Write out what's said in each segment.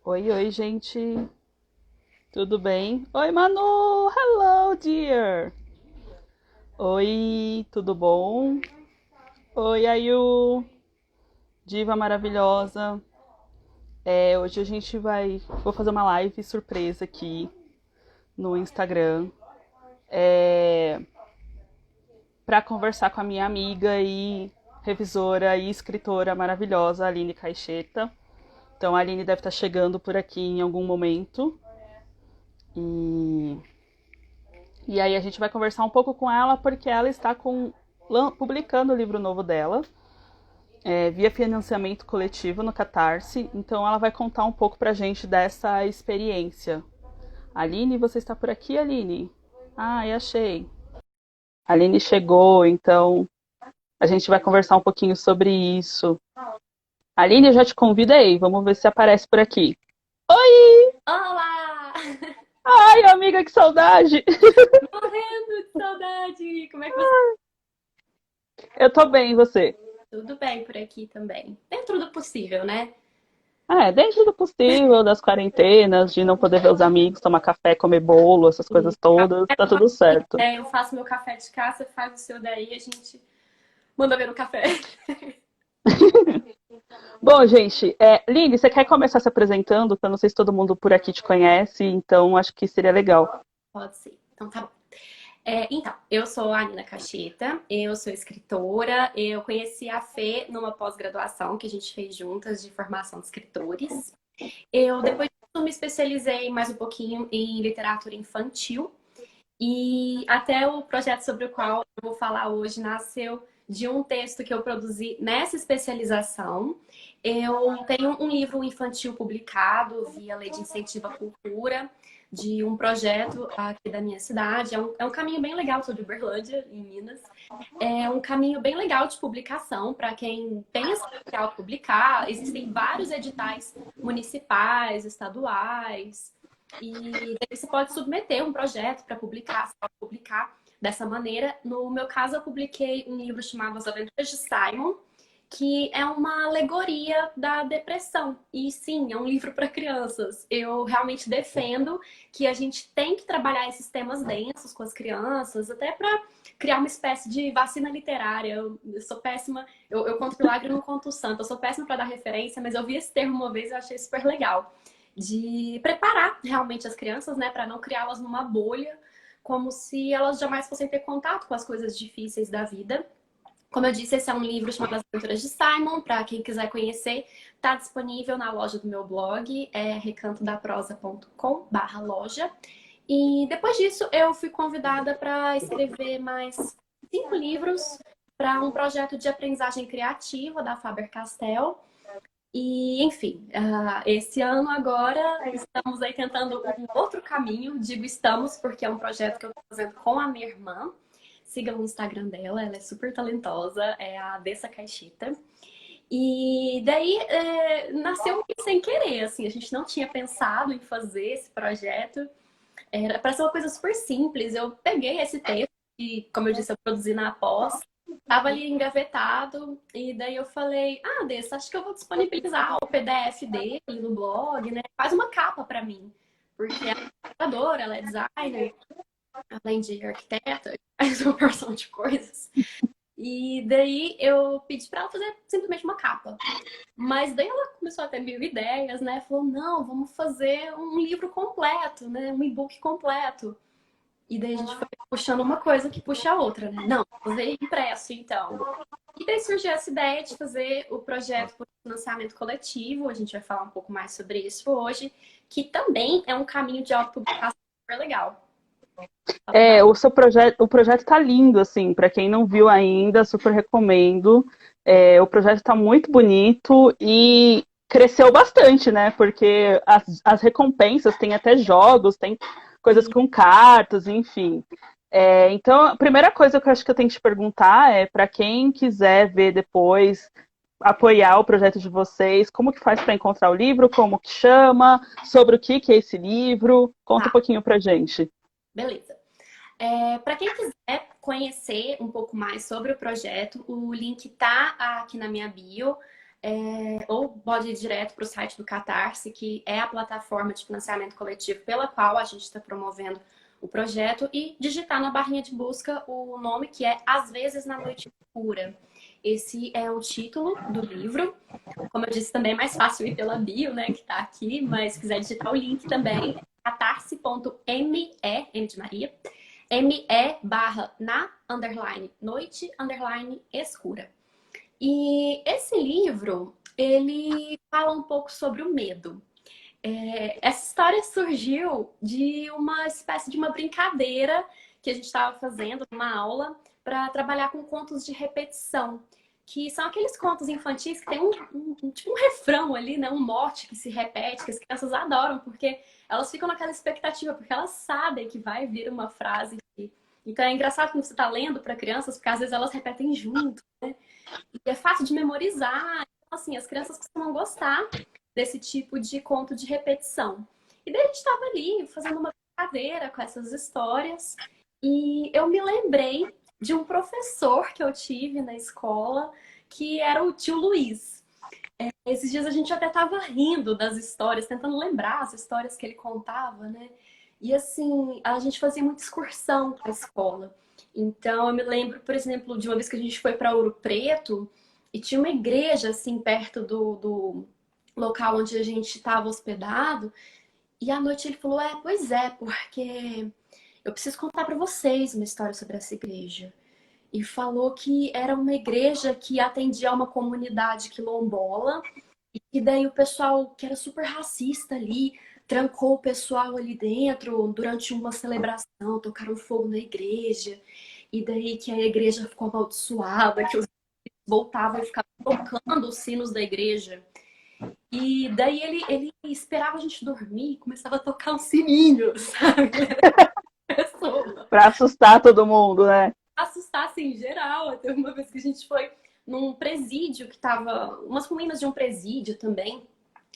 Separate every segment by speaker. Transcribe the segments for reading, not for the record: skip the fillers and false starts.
Speaker 1: Oi, oi, gente. Tudo bem? Oi, Manu. Hello, dear. Oi, tudo bom? Oi, Ayu. Diva maravilhosa. Hoje a gente vai. Vou fazer uma live surpresa aqui no Instagram. É, para conversar com a minha amiga e revisora e escritora maravilhosa, Aline Caixeta. Então a Aline deve estar chegando por aqui em algum momento. E E aí a gente vai conversar um pouco com ela porque ela está publicando o livro novo dela, via financiamento coletivo no Catarse. Então ela vai contar um pouco pra gente dessa experiência. Aline, você está por aqui, Aline? Ai, achei. A Aline chegou, então a gente vai conversar um pouquinho sobre isso. Aline, eu já te convidei, vamos ver se aparece por aqui. Oi!
Speaker 2: Olá!
Speaker 1: Ai, amiga, que saudade!
Speaker 2: Morrendo de saudade! Como é que você...
Speaker 1: Eu tô bem, e você?
Speaker 2: Tudo bem por aqui também. Dentro do possível, né?
Speaker 1: Dentro do possível, das quarentenas, de não poder ver os amigos, tomar café, comer bolo, essas
Speaker 2: E
Speaker 1: coisas todas, tá tudo certo.
Speaker 2: eu faço meu café de casa, você faz o seu daí, a gente manda ver no café.
Speaker 1: Bom, gente, Lili, você quer começar se apresentando? Que eu não sei se todo mundo por aqui te conhece, então acho que seria legal.
Speaker 2: Pode ser. Então tá bom. Então, eu sou a Nina Cacheta, eu sou escritora, eu conheci a Fê numa pós-graduação que a gente fez juntas de formação de escritores. Eu depois disso me especializei mais um pouquinho em literatura infantil. E até o projeto sobre o qual eu vou falar hoje nasceu de um texto que eu produzi nessa especialização. Eu tenho um livro infantil publicado via Lei de Incentivo à Cultura, de um projeto aqui da minha cidade. É um caminho bem legal, sou de Uberlândia, em Minas. É um caminho bem legal de publicação para quem pensa em autopublicar. Existem vários editais municipais, estaduais. E daí você pode submeter um projeto para publicar, você pode publicar dessa maneira. No meu caso, eu publiquei um livro chamado As Aventuras de Simon, que é uma alegoria da depressão. E sim, é um livro para crianças. Eu realmente defendo que a gente tem que trabalhar esses temas densos com as crianças, até para criar uma espécie de vacina literária. Eu sou péssima, eu conto milagre e não conto santo. Eu sou péssima para dar referência, mas eu vi esse termo uma vez e eu achei super legal de preparar realmente as crianças, né, para não criá-las numa bolha, como se elas jamais fossem ter contato com as coisas difíceis da vida. Como eu disse, esse é um livro chamado As Aventuras de Simon, para quem quiser conhecer, está disponível na loja do meu blog, recantodaprosa.com/loja. E depois disso, eu fui convidada para escrever mais 5 livros para um projeto de aprendizagem criativa da Faber-Castell. E, enfim, esse ano agora estamos aí tentando um outro caminho. Digo estamos, porque é um projeto que eu estou fazendo com a minha irmã. Sigam o Instagram dela, ela é super talentosa, é a Dessa Caixita. E daí nasceu meio sem querer, assim, a gente não tinha pensado em fazer esse projeto. Era para ser uma coisa super simples. Eu peguei esse texto e, como eu disse, eu produzi na pós. Tava ali engavetado, e daí eu falei, Dessa, acho que eu vou disponibilizar o PDF dele no blog, né? Faz uma capa para mim, porque ela é ilustradora, ela é designer, além de arquiteta, faz uma porção de coisas. E daí eu pedi para ela fazer simplesmente uma capa. Mas daí ela começou a ter mil ideias, né? Falou, não, vamos fazer um livro completo, né? Um e-book completo. E daí a gente foi puxando uma coisa que puxa a outra, né? Não, vou fazer impresso, então. E daí surgiu essa ideia de fazer o projeto por financiamento coletivo. A gente vai falar um pouco mais sobre isso hoje, que também é um caminho de autopublicação super legal.
Speaker 1: O projeto tá lindo, assim, para quem não viu ainda, super recomendo. O projeto tá muito bonito e cresceu bastante, né? Porque as recompensas tem até jogos, tem coisas
Speaker 2: E
Speaker 1: com cartas, enfim. Então, a primeira coisa que eu acho que eu tenho que te perguntar é para quem quiser ver depois, apoiar o projeto de vocês, como que faz para encontrar o livro, como que chama, sobre o que é esse livro? Conta um
Speaker 2: tá,
Speaker 1: pouquinho pra gente.
Speaker 2: beleza. Para quem quiser conhecer um pouco mais sobre o projeto, o link tá aqui na minha bio. ou pode ir direto para o site do Catarse, que é a plataforma de financiamento coletivo pela qual a gente está promovendo o projeto, e digitar na barrinha de busca o nome, que é Às vezes na Noite Escura. Esse é o título do livro. Como eu disse, também é mais fácil ir pela bio, né, que está aqui, mas se quiser digitar o link também, catarse.me, M de Maria, me barra na underline noite underline escura. E esse livro, ele fala um pouco sobre o medo. Essa história surgiu de uma espécie de uma brincadeira que a gente estava fazendo numa aula para trabalhar com contos de repetição, que são aqueles contos infantis que tem tipo um refrão ali, né? Um mote que se repete, que as crianças adoram, porque elas ficam naquela expectativa, porque elas sabem que vai vir uma frase. Então é engraçado quando você está lendo para crianças, porque às vezes elas repetem junto, né? E é fácil de memorizar. Então, assim, as crianças costumam gostar desse tipo de conto de repetição. E daí a gente estava ali fazendo uma brincadeira com essas histórias. E eu me lembrei de um professor que eu tive na escola, que era o tio Luiz. Esses dias a gente até estava rindo das histórias, tentando lembrar as histórias que ele contava, né? E assim, a gente fazia muita excursão para a escola. Então, eu me lembro, por exemplo, de uma vez que a gente foi para Ouro Preto e tinha uma igreja assim perto do local onde a gente estava hospedado. E à noite ele falou: pois é, porque eu preciso contar para vocês uma história sobre essa igreja. E falou que era uma igreja que atendia a uma comunidade quilombola, e daí o pessoal que era super racista ali trancou o pessoal ali dentro durante uma celebração, tocaram fogo na igreja, e daí que a igreja ficou amaldiçoada, que os voltavam e ficavam tocando os sinos da igreja. E daí ele esperava a gente dormir e começava a tocar um sininho, sabe?
Speaker 1: Pra assustar todo mundo, né?
Speaker 2: Assustar assim, em geral. Teve uma vez que a gente foi num presídio que tava umas ruínas de um presídio também.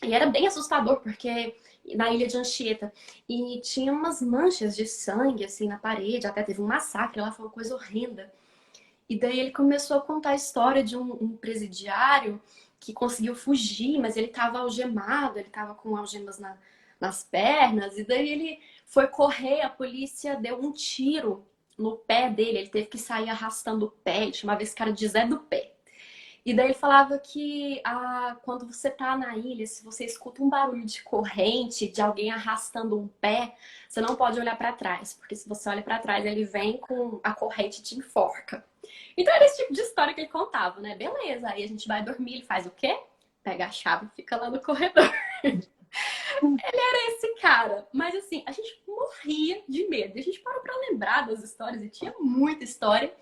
Speaker 2: E era bem assustador, porque na ilha de Anchieta. E tinha umas manchas de sangue, assim, na parede. Até teve um massacre lá, foi uma coisa horrenda. E daí ele começou a contar a história de um presidiário que conseguiu fugir, mas ele estava algemado, ele estava com algemas nas pernas. E daí ele foi correr, a polícia deu um tiro no pé dele. Ele teve que sair arrastando o pé, ele chamava esse cara de Zé do Pé. E daí ele falava que quando você tá na ilha, se você escuta um barulho de corrente, de alguém arrastando um pé, você não pode olhar para trás, porque se você olha para trás, ele vem com a corrente e te enforca. Então era esse tipo de história que ele contava, né? Beleza, aí a gente vai dormir, ele faz o quê? Pega a chave e fica lá no corredor. Era esse cara. Mas assim, a gente morria de medo. E a gente parou pra lembrar das histórias, e tinha muita história.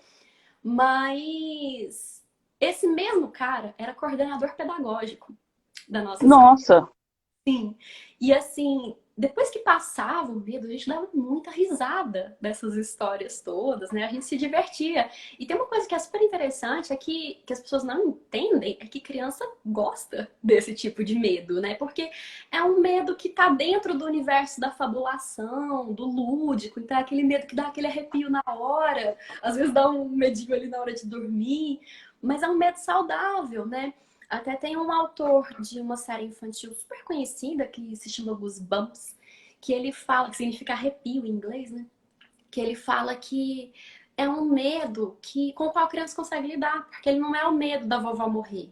Speaker 2: Mas esse mesmo cara era coordenador pedagógico da nossa escola.
Speaker 1: Nossa,
Speaker 2: Sim. E assim, depois que passava o medo, a gente dava muita risada dessas histórias todas, né? A gente se divertia. E tem uma coisa que é super interessante, é que as pessoas não entendem, é que criança gosta desse tipo de medo, né? Porque é um medo que tá dentro do universo da fabulação, do lúdico, então é aquele medo que dá aquele arrepio na hora, às vezes dá um medinho ali na hora de dormir, mas é um medo saudável, né? Até tem um autor de uma série infantil super conhecida que se chama Goosebumps, que ele fala, que significa arrepio em inglês, né? Que ele fala que é um medo com o qual a criança consegue lidar, porque ele não é o medo da vovó morrer.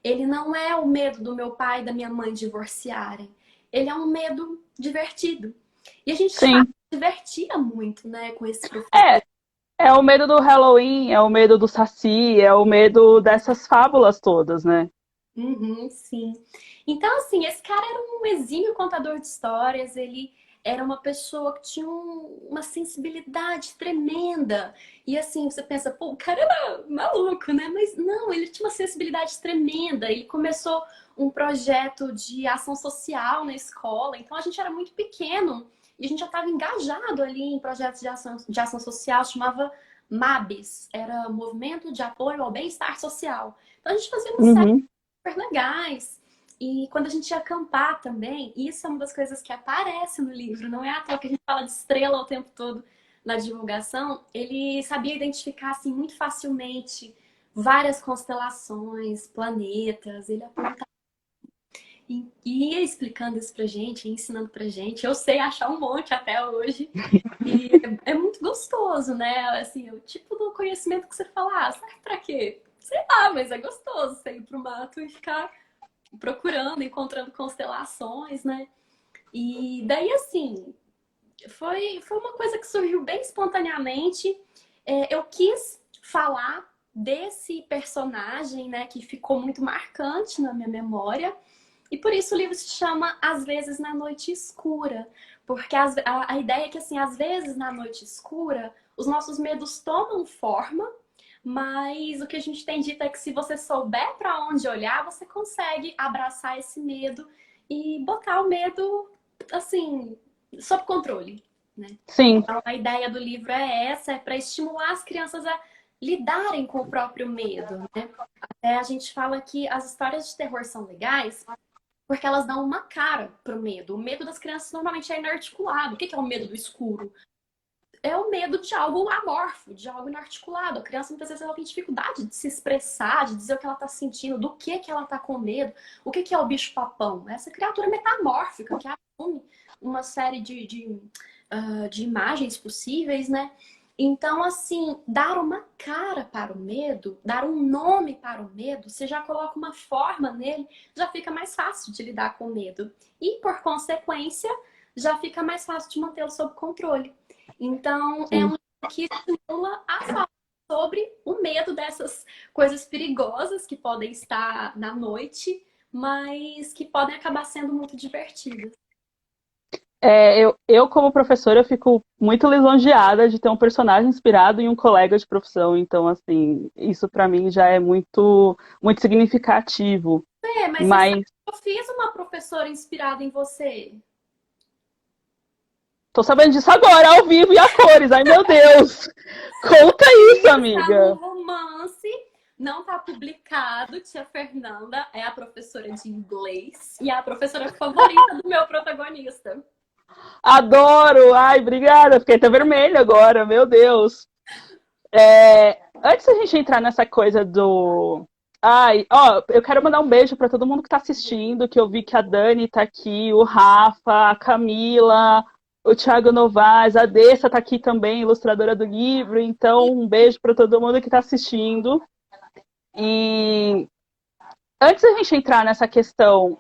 Speaker 2: Ele não é o medo do meu pai e da minha mãe divorciarem. Ele é um medo divertido. E a gente de fato
Speaker 1: sim.
Speaker 2: se divertia muito, né, com esse professor.
Speaker 1: É, é o medo do Halloween, é o medo do Saci, é o medo dessas fábulas todas, né?
Speaker 2: Uhum, sim. Então, assim, esse cara era um exímio contador de histórias, ele era uma pessoa que tinha uma sensibilidade tremenda. E assim, você pensa, pô, o cara era maluco, né? Mas não, ele tinha uma sensibilidade tremenda. Ele começou um projeto de ação social na escola, então a gente era muito pequeno e a gente já estava engajado ali em projetos de ação social, chamava MABES, era Movimento de Apoio ao Bem-Estar Social. Então a gente fazia uma série
Speaker 1: Uhum.
Speaker 2: super legais. E quando a gente ia acampar também, isso é uma das coisas que aparece no livro, não é à toa que a gente fala de estrela o tempo todo na divulgação, ele sabia identificar assim muito facilmente várias constelações, planetas. Ele apontava e ia explicando isso pra gente, ensinando pra gente. Eu sei achar um monte até hoje. E é muito gostoso, né? Assim, o tipo do conhecimento que você fala, ah, serve pra quê? Sei lá, mas é gostoso você ir pro mato e ficar procurando, encontrando constelações, né? E daí, assim, foi uma coisa que surgiu bem espontaneamente. Eu quis falar desse personagem, né, que ficou muito marcante na minha memória. E por isso o livro se chama Às vezes na Noite Escura. Porque a ideia é que, assim, às vezes na noite escura, os nossos medos tomam forma, mas o que a gente tem dito é que se você souber para onde olhar, você consegue abraçar esse medo e botar o medo, assim, sob controle, né?
Speaker 1: Sim.
Speaker 2: Então, a ideia do livro é essa, é para estimular as crianças a lidarem com o próprio medo, né? Até a gente fala que as histórias de terror são legais porque elas dão uma cara pro medo. O medo das crianças normalmente é inarticulado. O que é o medo do escuro? É o medo de algo amorfo, de algo inarticulado. A criança muitas vezes ela tem dificuldade de se expressar, de dizer o que ela está sentindo, do que ela está com medo. O que é o bicho-papão? Essa criatura metamórfica que assume uma série de imagens possíveis, né? Então, assim, dar uma cara para o medo, dar um nome para o medo, você já coloca uma forma nele, já fica mais fácil de lidar com o medo. E, por consequência, já fica mais fácil de mantê-lo sob controle. Então, é um
Speaker 1: Sim.
Speaker 2: livro que estimula a falar sobre o medo dessas coisas perigosas que podem estar na noite, mas que podem acabar sendo muito divertidas.
Speaker 1: Eu, como professora, eu fico muito lisonjeada de ter um personagem inspirado em um colega de profissão. Então, assim, isso para mim já é muito, muito significativo.
Speaker 2: Mas você sabe
Speaker 1: Mas
Speaker 2: que eu fiz uma professora inspirada em você?
Speaker 1: tô sabendo disso agora, ao vivo e a cores. Ai, meu Deus! Conta isso,
Speaker 2: Está no
Speaker 1: amiga!
Speaker 2: romance, não está publicado. Tia Fernanda é a professora de inglês e é a professora favorita do meu protagonista.
Speaker 1: Adoro! Ai, obrigada! Fiquei até vermelha agora, meu Deus! Antes da gente entrar nessa coisa do. Ai, ó, eu quero mandar um beijo para todo mundo que tá assistindo, que eu vi que a Dani tá aqui, o Rafa, a Camila, o Thiago Novaes, a Dessa tá aqui também, ilustradora do livro. Então, um beijo para todo mundo que tá assistindo. E antes da gente entrar nessa questão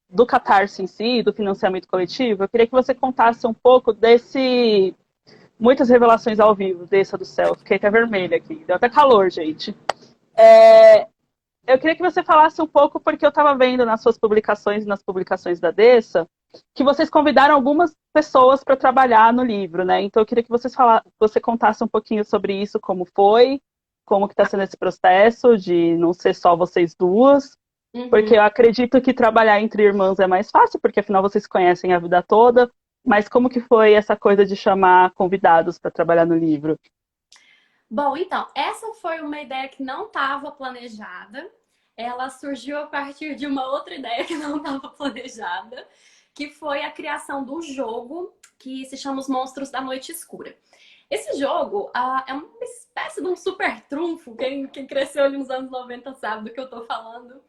Speaker 1: do Catarse em si, do financiamento coletivo, eu queria que você contasse um pouco desse. Muitas revelações ao vivo, dessa do céu. Fiquei até vermelha aqui. Deu até calor, gente. Eu queria que você falasse um pouco, porque eu estava vendo nas suas publicações e nas publicações da Dessa, que vocês convidaram algumas pessoas para trabalhar no livro, né? Então eu queria que você contasse um pouquinho sobre isso, como foi, como que está sendo esse processo de não ser só vocês duas,
Speaker 2: Uhum.
Speaker 1: porque eu acredito que trabalhar entre irmãs é mais fácil, porque afinal vocês se conhecem a vida toda, mas como que foi essa coisa de chamar convidados para trabalhar no livro?
Speaker 2: Bom, então, essa foi uma ideia que não estava planejada. Ela surgiu a partir de uma outra ideia que não estava planejada, que foi a criação do jogo que se chama Os Monstros da Noite Escura. Esse jogo é uma espécie de um super trunfo. Quem cresceu ali nos anos 90 sabe do que eu estou falando.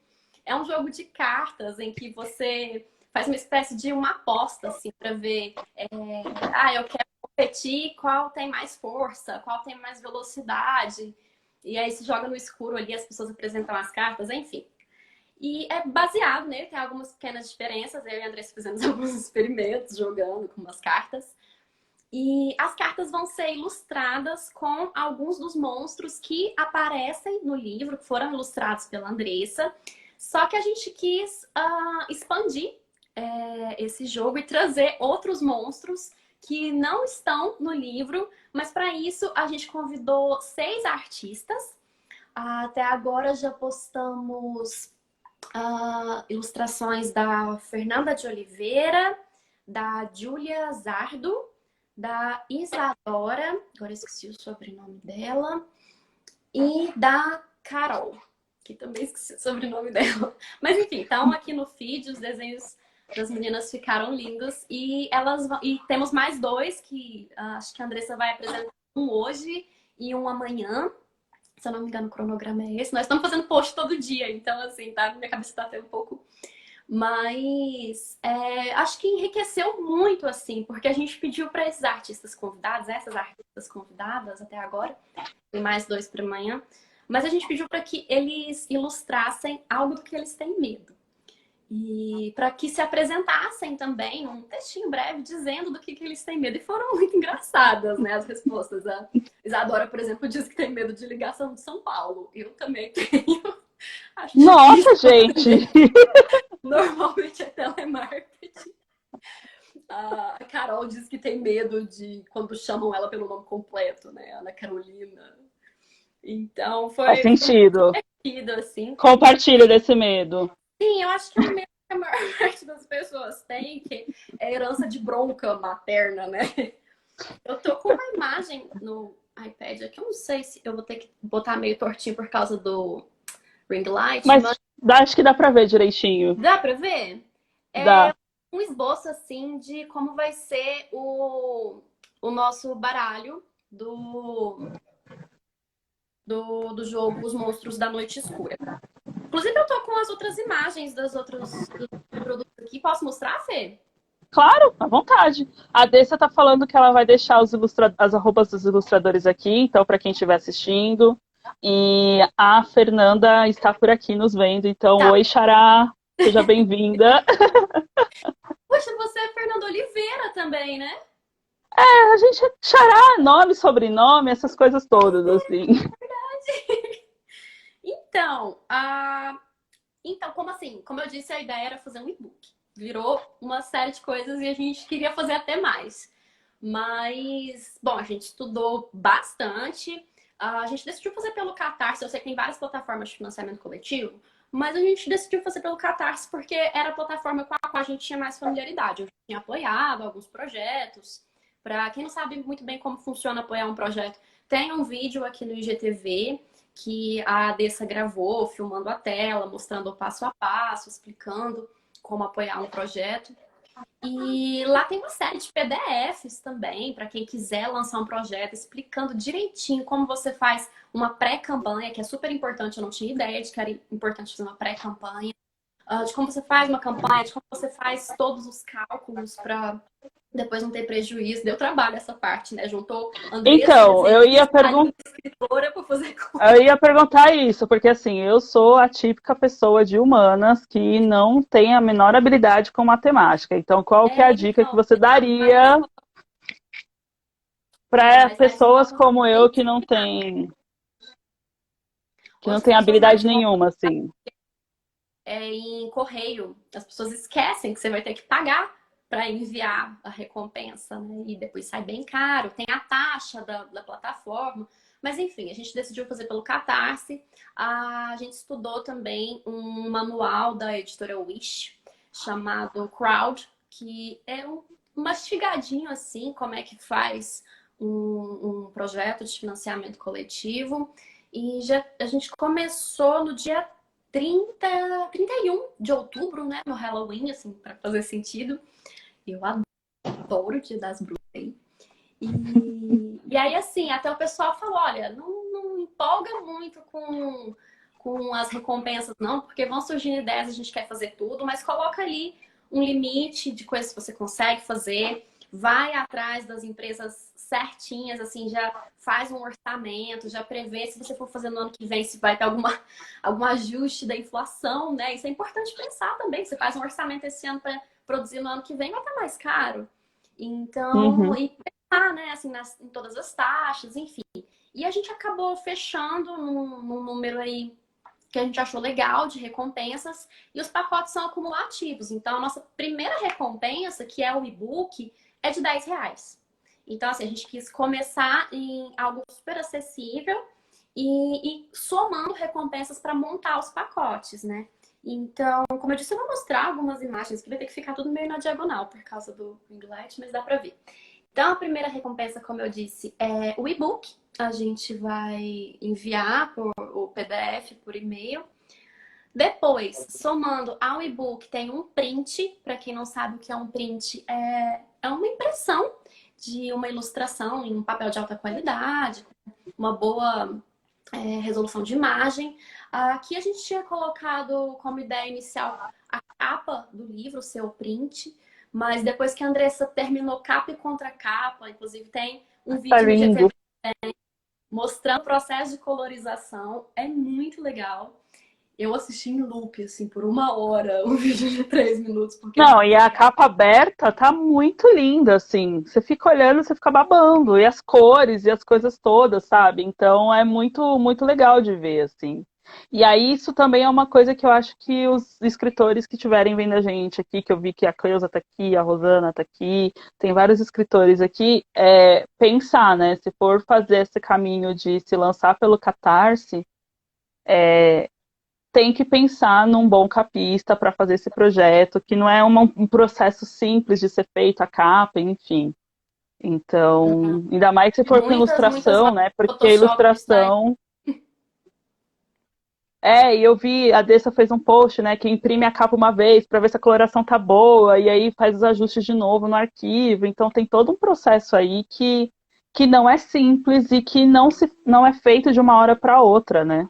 Speaker 2: É um jogo de cartas em que você faz uma espécie de uma aposta, assim, para ver. Eu quero competir qual tem mais força, qual tem mais velocidade. E aí se joga no escuro ali, as pessoas apresentam as cartas, enfim. E é baseado nele, tem algumas pequenas diferenças. Eu e a Andressa fizemos alguns experimentos jogando com umas cartas. E as cartas vão ser ilustradas com alguns dos monstros que aparecem no livro, que foram ilustrados pela Andressa. Só que a gente quis expandir esse jogo e trazer outros monstros que não estão no livro, mas para isso a gente convidou 6 artistas. Até agora já postamos ilustrações da Fernanda de Oliveira, da Júlia Zardo, da Isadora, agora esqueci o sobrenome dela, e da Carol, que também esqueci o sobrenome dela. Mas enfim, estão aqui no feed, os desenhos das meninas ficaram lindos e temos mais 2 que acho que a Andressa vai apresentar, um hoje e um amanhã. Se eu não me engano, o cronograma é esse. Nós estamos fazendo post todo dia, então, assim, tá? Minha cabeça tá até um pouco. Mas acho que enriqueceu muito, assim, porque a gente pediu para esses artistas convidados, essas artistas convidadas até agora, tem mais dois para amanhã, mas a gente pediu para que eles ilustrassem algo do que eles têm medo. E para que se apresentassem também num textinho breve dizendo do que eles têm medo. E foram muito engraçadas, né, as respostas. A Isadora, por exemplo, diz que tem medo de ligação de São Paulo. Eu também tenho. Acho
Speaker 1: Nossa,
Speaker 2: difícil.
Speaker 1: gente!
Speaker 2: Normalmente é telemarketing. A Carol diz que tem medo de quando chamam ela pelo nome completo, né? Ana Carolina. Então
Speaker 1: Faz
Speaker 2: foi
Speaker 1: sentido.
Speaker 2: divertido, assim.
Speaker 1: Compartilho desse medo.
Speaker 2: Sim, eu acho que é um medo que a maior parte das pessoas tem, que é herança de bronca materna, né? Eu tô com uma imagem no iPad aqui, eu não sei se eu vou ter que botar meio tortinho por causa do ring light,
Speaker 1: Mas
Speaker 2: mas
Speaker 1: acho que dá pra ver direitinho.
Speaker 2: dá pra ver? É
Speaker 1: Dá.
Speaker 2: um esboço, assim, de como vai ser o nosso baralho do jogo Os Monstros da Noite Escura. Inclusive, eu tô com as outras imagens dos produtos aqui. Posso mostrar, Fê?
Speaker 1: Claro, à vontade. A Dessa tá falando que ela vai deixar as arrobas dos ilustradores aqui, então, para quem estiver assistindo. E a Fernanda está por aqui nos vendo. Então,
Speaker 2: Tá.
Speaker 1: oi, Xará, seja bem-vinda.
Speaker 2: Poxa, você é Fernanda Oliveira também, né?
Speaker 1: A gente Xará, nome, sobrenome, essas coisas todas, assim.
Speaker 2: Então, então, como assim? Como eu disse, a ideia era fazer um e-book. Virou uma série de coisas e a gente queria fazer até mais. Mas, bom, a gente estudou bastante. A gente decidiu fazer pelo Catarse. Eu sei que tem várias plataformas de financiamento coletivo, mas a gente decidiu fazer pelo Catarse porque era a plataforma com a qual a gente tinha mais familiaridade. Eu tinha apoiado alguns projetos. Para quem não sabe muito bem como funciona apoiar um projeto, tem um vídeo aqui no IGTV que a Dessa gravou, filmando a tela, mostrando o passo a passo, explicando como apoiar um projeto. E lá tem uma série de PDFs também, para quem quiser lançar um projeto, explicando direitinho como você faz uma pré-campanha, que é super importante, eu não tinha ideia de que era importante fazer uma pré-campanha, de como você faz uma campanha, de como você faz todos os cálculos para depois não ter prejuízo. Deu trabalho essa parte, né? Juntou Andressa,
Speaker 1: Então,
Speaker 2: desenhista, escritora para fazer
Speaker 1: eu ia perguntar isso, porque assim, eu sou a típica pessoa de humanas que não tem a menor habilidade com matemática. Então, qual que é a dica que
Speaker 2: então,
Speaker 1: você daria para
Speaker 2: mas a
Speaker 1: pessoas
Speaker 2: escola
Speaker 1: como
Speaker 2: tem
Speaker 1: eu que não
Speaker 2: hoje as
Speaker 1: tem
Speaker 2: pessoas mais
Speaker 1: habilidade nenhuma, assim?
Speaker 2: em correio. As pessoas esquecem que você vai ter que pagar para enviar a recompensa, né? E depois sai bem caro. Tem a taxa da plataforma. Mas enfim, a gente decidiu fazer pelo Catarse. A gente estudou também um manual da editora Wish, chamado Crowd, que é um mastigadinho assim, como é que faz um projeto de financiamento coletivo. E a gente começou no dia 31 de outubro, né? No Halloween, assim, para fazer sentido. Eu adoro o Dia das Bruxas. E aí, assim, até o pessoal falou: olha, não empolga muito com as recompensas, não, porque vão surgindo ideias, a gente quer fazer tudo, mas coloca ali um limite de coisas que você consegue fazer, vai atrás das empresas certinhas, assim, já faz um orçamento, já prevê se você for fazer no ano que vem, se vai ter algum ajuste da inflação, né? Isso é importante pensar também. Você faz um orçamento esse ano para produzir no ano que vem, vai estar mais caro. Então,
Speaker 1: Uhum.
Speaker 2: e pensar, né, assim, em todas as taxas, enfim. E a gente acabou fechando num número aí que a gente achou legal de recompensas, e os pacotes são acumulativos. Então, a nossa primeira recompensa, que é o e-book, é de R$ 10. Então, assim, a gente quis começar em algo super acessível e somando recompensas para montar os pacotes, né? Então, como eu disse, eu vou mostrar algumas imagens que vai ter que ficar tudo meio na diagonal por causa do ring light, mas dá para ver. Então, a primeira recompensa, como eu disse, é o e-book. A gente vai enviar por o PDF por e-mail. Depois, somando ao e-book, tem um print. Para quem não sabe o que é um print, é uma impressão de uma ilustração em um papel de alta qualidade, uma boa resolução de imagem. Aqui a gente tinha colocado como ideia inicial a capa do livro, o seu print, mas depois que a Andressa terminou capa e contracapa, inclusive tem um
Speaker 1: Tá
Speaker 2: vídeo no
Speaker 1: lindo.
Speaker 2: GTV mostrando o processo de colorização, é muito legal. Eu assisti em loop, assim, por 1 hora, um vídeo de 3 minutos, porque é
Speaker 1: Não, e
Speaker 2: muito
Speaker 1: a
Speaker 2: legal.
Speaker 1: capa aberta tá muito linda, assim. Você fica olhando, você fica babando. E as cores e as coisas todas, sabe? Então é muito, muito legal de ver, assim. E aí isso também é uma coisa que eu acho que os escritores que estiverem vendo a gente aqui, que eu vi que a Cleusa tá aqui, a Rosana tá aqui, tem vários escritores aqui, pensar, né? Se for fazer esse caminho de se lançar pelo Catarse, tem que pensar num bom capista para fazer esse projeto, que não é um processo simples de ser feito a capa, enfim. Então, ainda mais se for com
Speaker 2: Muitas, muitas
Speaker 1: ilustração,
Speaker 2: horas
Speaker 1: né?
Speaker 2: de
Speaker 1: Porque a
Speaker 2: Photoshop nisso daí.
Speaker 1: ilustração. E eu vi, a Dessa fez um post, né, que imprime a capa uma vez para ver se a coloração tá boa, e aí faz os ajustes de novo no arquivo. Então, tem todo um processo aí que não é simples e que não é feito de uma hora para outra, né?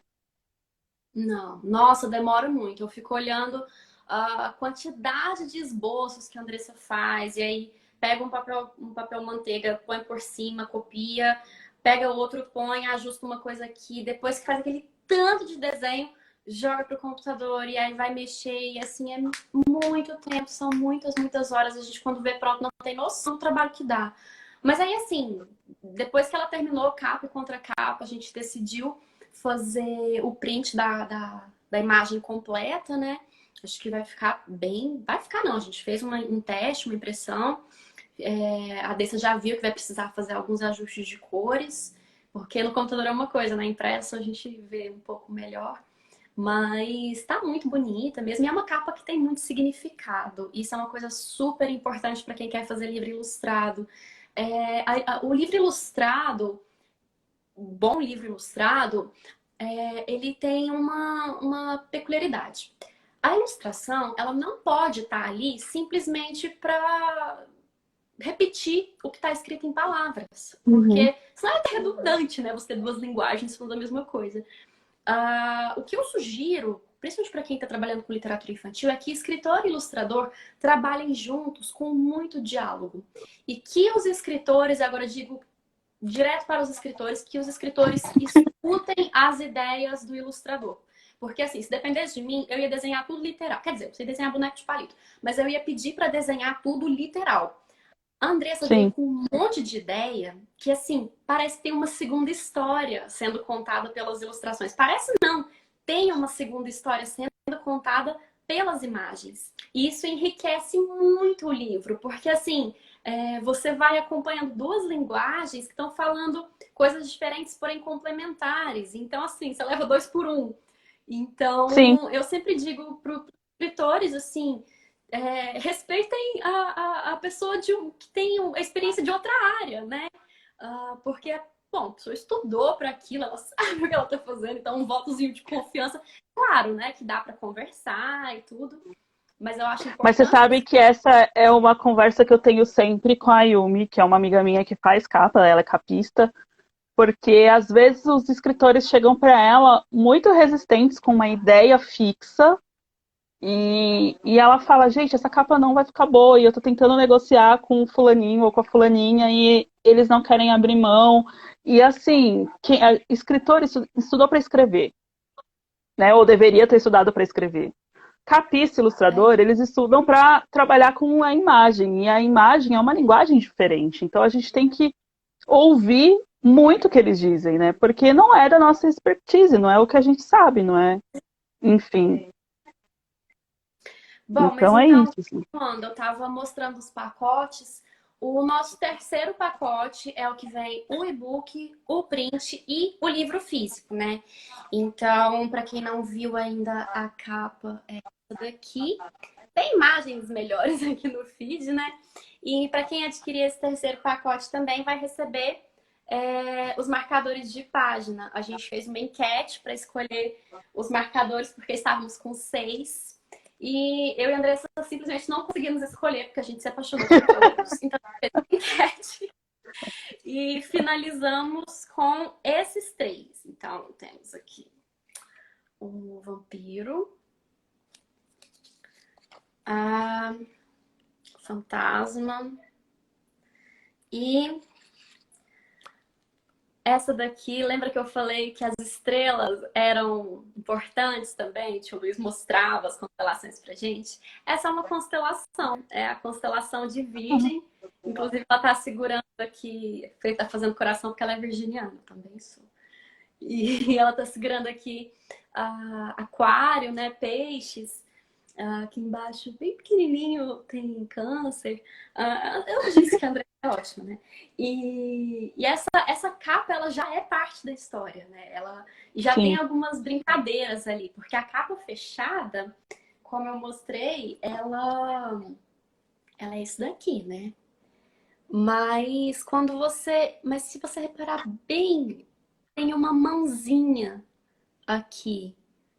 Speaker 2: Não, nossa, demora muito. Eu fico olhando a quantidade de esboços que a Andressa faz, e aí pega um papel manteiga, põe por cima, copia, pega o outro, põe, ajusta uma coisa aqui, depois que faz aquele tanto de desenho, joga pro computador e aí vai mexer, e assim é muito tempo, são muitas, muitas horas. A gente, quando vê pronto, não tem noção do trabalho que dá. Mas aí, assim, depois que ela terminou capa e contra capa, a gente decidiu fazer o print da imagem completa, né? Acho que vai ficar bem. Vai ficar, não. A gente fez um teste, uma impressão. A Dessa já viu que vai precisar fazer alguns ajustes de cores, porque no computador é uma coisa, na impressa a gente vê um pouco melhor. Mas tá muito bonita mesmo. E é uma capa que tem muito significado. Isso é uma coisa super importante para quem quer fazer livro ilustrado. O livro ilustrado, um bom livro ilustrado, ele tem uma peculiaridade. A ilustração, ela não pode estar ali simplesmente para repetir o que está escrito em palavras,
Speaker 1: Uhum.
Speaker 2: porque senão é até redundante, né? Você ter duas linguagens falando a mesma coisa. O que eu sugiro, principalmente para quem está trabalhando com literatura infantil, é que escritor e ilustrador trabalhem juntos com muito diálogo. E que os escritores, agora eu digo direto para os escritores, que os escritores escutem as ideias do ilustrador. Porque, assim, se dependesse de mim, eu ia desenhar tudo literal. Quer dizer, eu sei desenhar boneco de palito, mas eu ia pedir para desenhar tudo literal. A Andressa veio
Speaker 1: Sim.
Speaker 2: com um monte de ideia que, assim, parece ter uma segunda história sendo contada pelas ilustrações. Parece não, tem uma segunda história sendo contada pelas imagens. E isso enriquece muito o livro, porque, assim, você vai acompanhando duas linguagens que estão falando coisas diferentes, porém complementares. Então, assim, você leva 2 por 1.
Speaker 1: Sim.
Speaker 2: Então, eu sempre digo para os escritores, assim, respeitem a pessoa que tem a experiência de outra área, né? Porque, bom, a pessoa estudou para aquilo, ela sabe o que ela está fazendo, então um votozinho de confiança, claro, né? Que dá para conversar e tudo, mas eu acho
Speaker 1: Mas você
Speaker 2: importante
Speaker 1: sabe que essa é uma conversa que eu tenho sempre com a Yumi, que é uma amiga minha que faz capa, ela é capista, porque às vezes os escritores chegam para ela muito resistentes com uma ideia fixa e ela fala, gente, essa capa não vai ficar boa e eu tô tentando negociar com o fulaninho ou com a fulaninha e eles não querem abrir mão. E assim, escritor estudou para escrever, né? Ou deveria ter estudado para escrever. Capista, ilustrador, eles estudam para trabalhar com a imagem, e a imagem é uma linguagem diferente. Então a gente tem que ouvir muito o que eles dizem, né? Porque não é da nossa expertise, não é o que a gente sabe, não é? Enfim,
Speaker 2: Bom, mas
Speaker 1: então é
Speaker 2: então,
Speaker 1: isso. Assim.
Speaker 2: quando eu estava mostrando os pacotes, o nosso terceiro pacote é o que vem o e-book, o print e o livro físico, né? Então, para quem não viu ainda a capa, é essa daqui. Tem imagens melhores aqui no feed, né? E para quem adquirir esse terceiro pacote também vai receber os marcadores de página. A gente fez uma enquete para escolher os marcadores, porque estávamos com 6. E eu e a Andressa simplesmente não conseguimos escolher, porque a gente se apaixonou por todos. Então, a gente fez uma enquete. E finalizamos com esses três. Então, temos aqui o vampiro, a fantasma e essa daqui. Lembra que eu falei que as estrelas eram importantes também? O tio Luiz mostrava as constelações pra gente. Essa é uma constelação, é a constelação de Virgem. Inclusive, ela tá segurando aqui, tá fazendo coração porque ela é virginiana, também sou. E ela tá segurando aqui aquário, né? Peixes. Aqui embaixo, bem pequenininho, tem câncer. Eu disse que a André é ótima, né? E essa capa, ela já é parte da história, né? Ela já tem
Speaker 1: Sim,
Speaker 2: algumas brincadeiras ali, porque a capa fechada, como eu mostrei, ela é isso daqui, né? Mas se você reparar bem, tem uma mãozinha aqui,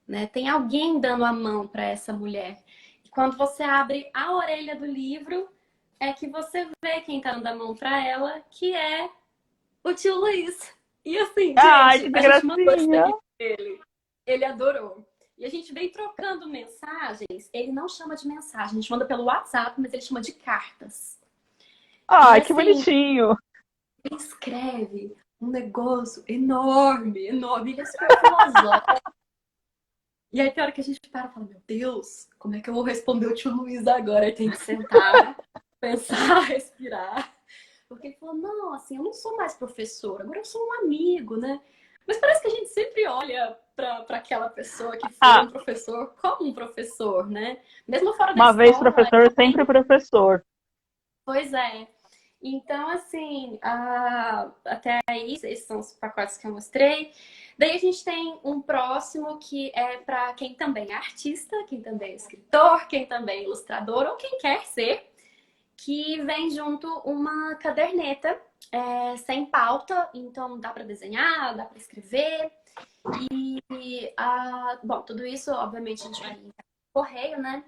Speaker 2: né? Tem alguém dando a mão para essa mulher. E quando você abre a orelha do livro, é que você vê quem tá dando a mão para ela, que é o tio Luiz. E assim,
Speaker 1: ai,
Speaker 2: gente,
Speaker 1: que
Speaker 2: a gente mandou isso
Speaker 1: gracinha.
Speaker 2: daqui pra ele. Ele adorou. E a gente vem trocando mensagens. Ele não chama de mensagem, a gente manda pelo WhatsApp, mas ele chama de cartas. E
Speaker 1: Ai, que
Speaker 2: assim,
Speaker 1: bonitinho.
Speaker 2: ele escreve um negócio enorme, enorme. Ele é super filosófico. E aí tem hora que a gente para e fala, meu Deus, como é que eu vou responder o tio Luiz agora? Ele tem que sentar, pensar, respirar. Porque ele falou, não, assim, eu não sou mais professor, agora eu sou um amigo, né? Mas parece que a gente sempre olha para aquela pessoa que foi
Speaker 1: Ah,
Speaker 2: um professor como um professor, né? Mesmo fora da
Speaker 1: uma vez
Speaker 2: escola,
Speaker 1: professor, sempre professor.
Speaker 2: pois é. Então, assim, até aí, esses são os pacotes que eu mostrei. Daí a gente tem um próximo que é para quem também é artista, quem também é escritor, quem também é ilustrador ou quem quer ser, que vem junto uma caderneta sem pauta, então dá para desenhar, dá para escrever. Bom, tudo isso, obviamente, a gente vai em correio, né?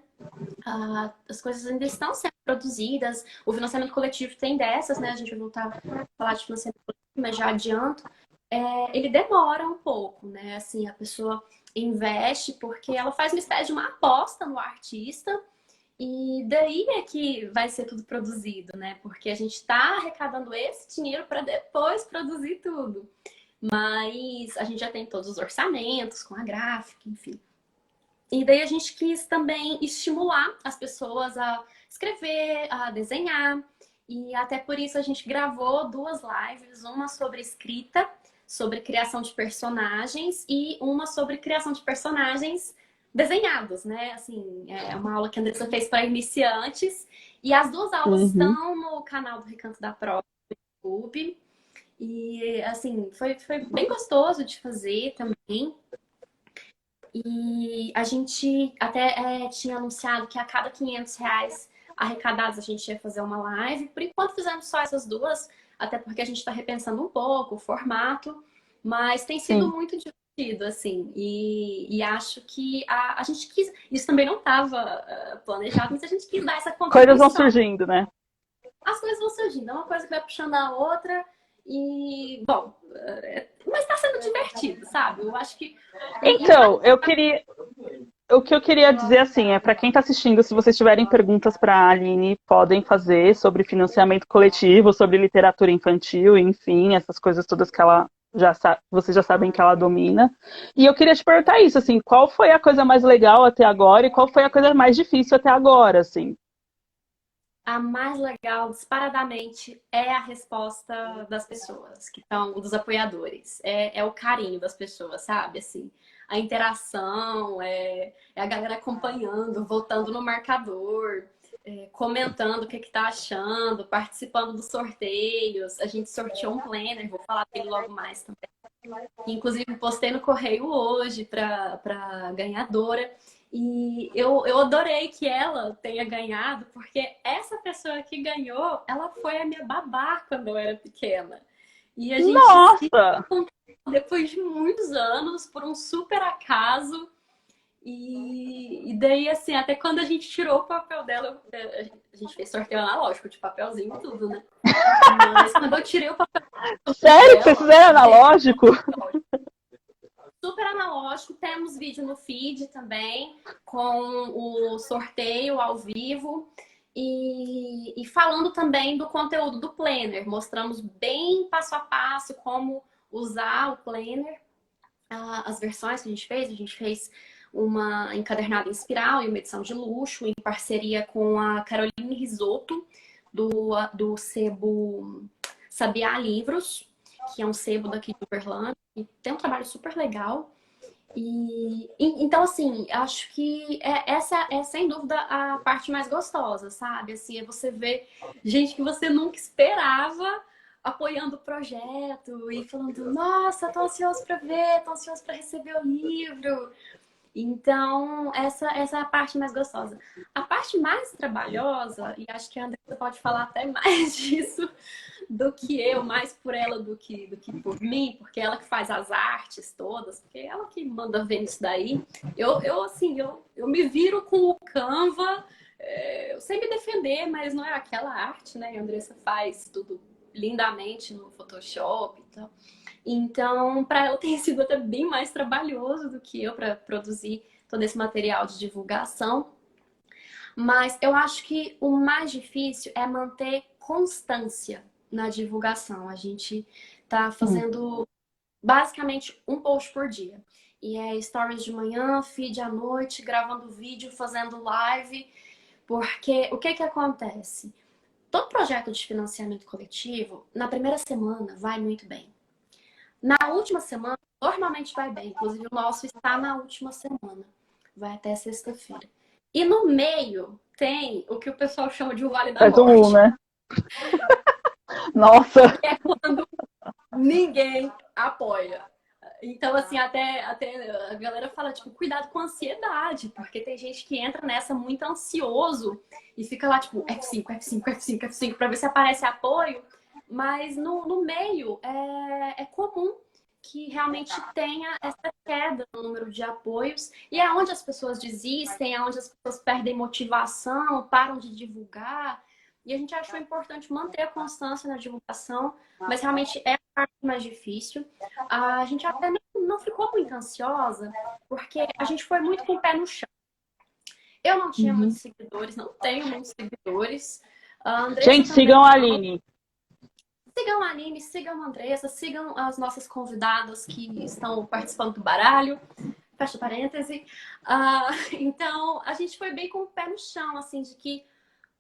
Speaker 2: As coisas ainda estão sendo produzidas. O financiamento coletivo tem dessas, né? A gente vai voltar a falar de financiamento coletivo, mas já adianto. Ele demora um pouco, né? Assim, a pessoa investe porque ela faz uma espécie de uma aposta no artista e daí é que vai ser tudo produzido, né? Porque a gente está arrecadando esse dinheiro para depois produzir tudo. Mas a gente já tem todos os orçamentos com a gráfica, enfim. E daí a gente quis também estimular as pessoas a escrever, a desenhar. E até por isso a gente gravou duas lives, uma sobre escrita, sobre criação de personagens e uma sobre criação de personagens desenhados, né? Assim, é uma aula que a Andressa fez para iniciantes. E as duas aulas
Speaker 1: Uhum.
Speaker 2: estão no canal do Recanto da Prova do YouTube. E assim, foi bem gostoso de fazer também. E a gente até tinha anunciado que a cada R$ 500 arrecadados a gente ia fazer uma live. Por enquanto fizemos só essas duas, até porque a gente está repensando um pouco o formato, mas tem sido
Speaker 1: Sim.
Speaker 2: muito divertido, assim. E acho que a gente quis. Isso também não estava planejado, mas a gente quis dar essa
Speaker 1: Coisas vão
Speaker 2: contribuição.
Speaker 1: surgindo, né?
Speaker 2: As coisas vão surgindo, é uma coisa que vai puxando a outra. E, bom, mas está sendo divertido, sabe? Eu acho que. E o
Speaker 1: Então, o que eu queria dizer assim é para quem está assistindo, se vocês tiverem perguntas para a Aline, podem fazer sobre financiamento coletivo, sobre literatura infantil, enfim, essas coisas todas que ela vocês já sabem que ela domina. E eu queria te perguntar isso, assim, qual foi a coisa mais legal até agora e qual foi a coisa mais difícil até agora, assim?
Speaker 2: a mais legal, disparadamente, é a resposta das pessoas, que estão, dos apoiadores. É o carinho das pessoas, sabe? Assim, a interação, é a galera acompanhando, voltando no marcador, comentando o que tá achando, participando dos sorteios. A gente sorteou um planner, vou falar dele logo mais também. Inclusive, postei no correio hoje para ganhadora. E eu adorei que ela tenha ganhado, porque essa pessoa que ganhou, ela foi a minha babá quando eu era pequena. E a gente se
Speaker 1: Nossa!
Speaker 2: encontrou depois de muitos anos, por um super acaso. E daí, assim, até quando a gente tirou o papel dela, a gente fez sorteio analógico, de papelzinho e tudo, né? Mas quando eu tirei o papel
Speaker 1: Sério que vocês
Speaker 2: dela,
Speaker 1: fizeram
Speaker 2: gente,
Speaker 1: analógico?
Speaker 2: super analógico. Temos vídeo no feed também, com o sorteio ao vivo. E falando também do conteúdo do Planner. Mostramos bem passo a passo como usar o Planner. As versões que a gente fez uma encadernada em espiral e uma edição de luxo, em parceria com a Caroline Risotto, do sebo Sabiá Livros, que é um sebo daqui de Uberlândia, e tem um trabalho super legal. Então, assim, acho que essa é sem dúvida a parte mais gostosa, sabe? Assim, é você ver gente que você nunca esperava apoiando o projeto e falando, nossa, tô ansioso para ver, tô ansioso para receber o livro. Então, essa é a parte mais gostosa. A parte mais trabalhosa, e acho que a Andressa pode falar até mais disso do que eu, mais por ela do que por mim, porque ela que faz as artes todas, porque ela que manda ver isso daí. Eu me viro com o Canva, eu sei me defender, mas não é aquela arte, né? A Andressa faz tudo lindamente no Photoshop e tal. Então, para ela tem sido até bem mais trabalhoso do que eu para produzir todo esse material de divulgação. Mas eu acho que o mais difícil é manter constância na divulgação. A gente tá fazendo basicamente um post por dia. E é stories de manhã, feed à noite, gravando vídeo, fazendo live. Porque o que que acontece? Todo projeto de financiamento coletivo, na primeira semana, vai muito bem. Na última semana, normalmente vai bem. Inclusive, o nosso está na última semana. Vai até sexta-feira. E no meio tem o que o pessoal chama de o Vale da
Speaker 1: Faz um,
Speaker 2: Morte.
Speaker 1: né? Nossa!
Speaker 2: Que é quando ninguém apoia. Então, assim, até a galera fala, tipo, cuidado com a ansiedade, porque tem gente que entra nessa muito ansioso e fica lá, tipo, F5, F5, F5, F5, pra ver se aparece apoio. Mas no meio é comum que realmente tenha essa queda no número de apoios. E é onde as pessoas desistem, é onde as pessoas perdem motivação, param de divulgar. E a gente achou importante manter a constância na divulgação, mas realmente é a parte mais difícil. A gente até não ficou muito ansiosa, porque a gente foi muito com o pé no chão. Eu não tinha muitos
Speaker 1: Uhum.
Speaker 2: seguidores, não tenho muitos seguidores. A Andressa
Speaker 1: Gente,
Speaker 2: também
Speaker 1: sigam a
Speaker 2: não.
Speaker 1: Aline.
Speaker 2: Sigam a Aline, sigam a Andressa, sigam as nossas convidadas que estão participando do baralho. Fecha parêntese. Então, a gente foi bem com o pé no chão, assim, de que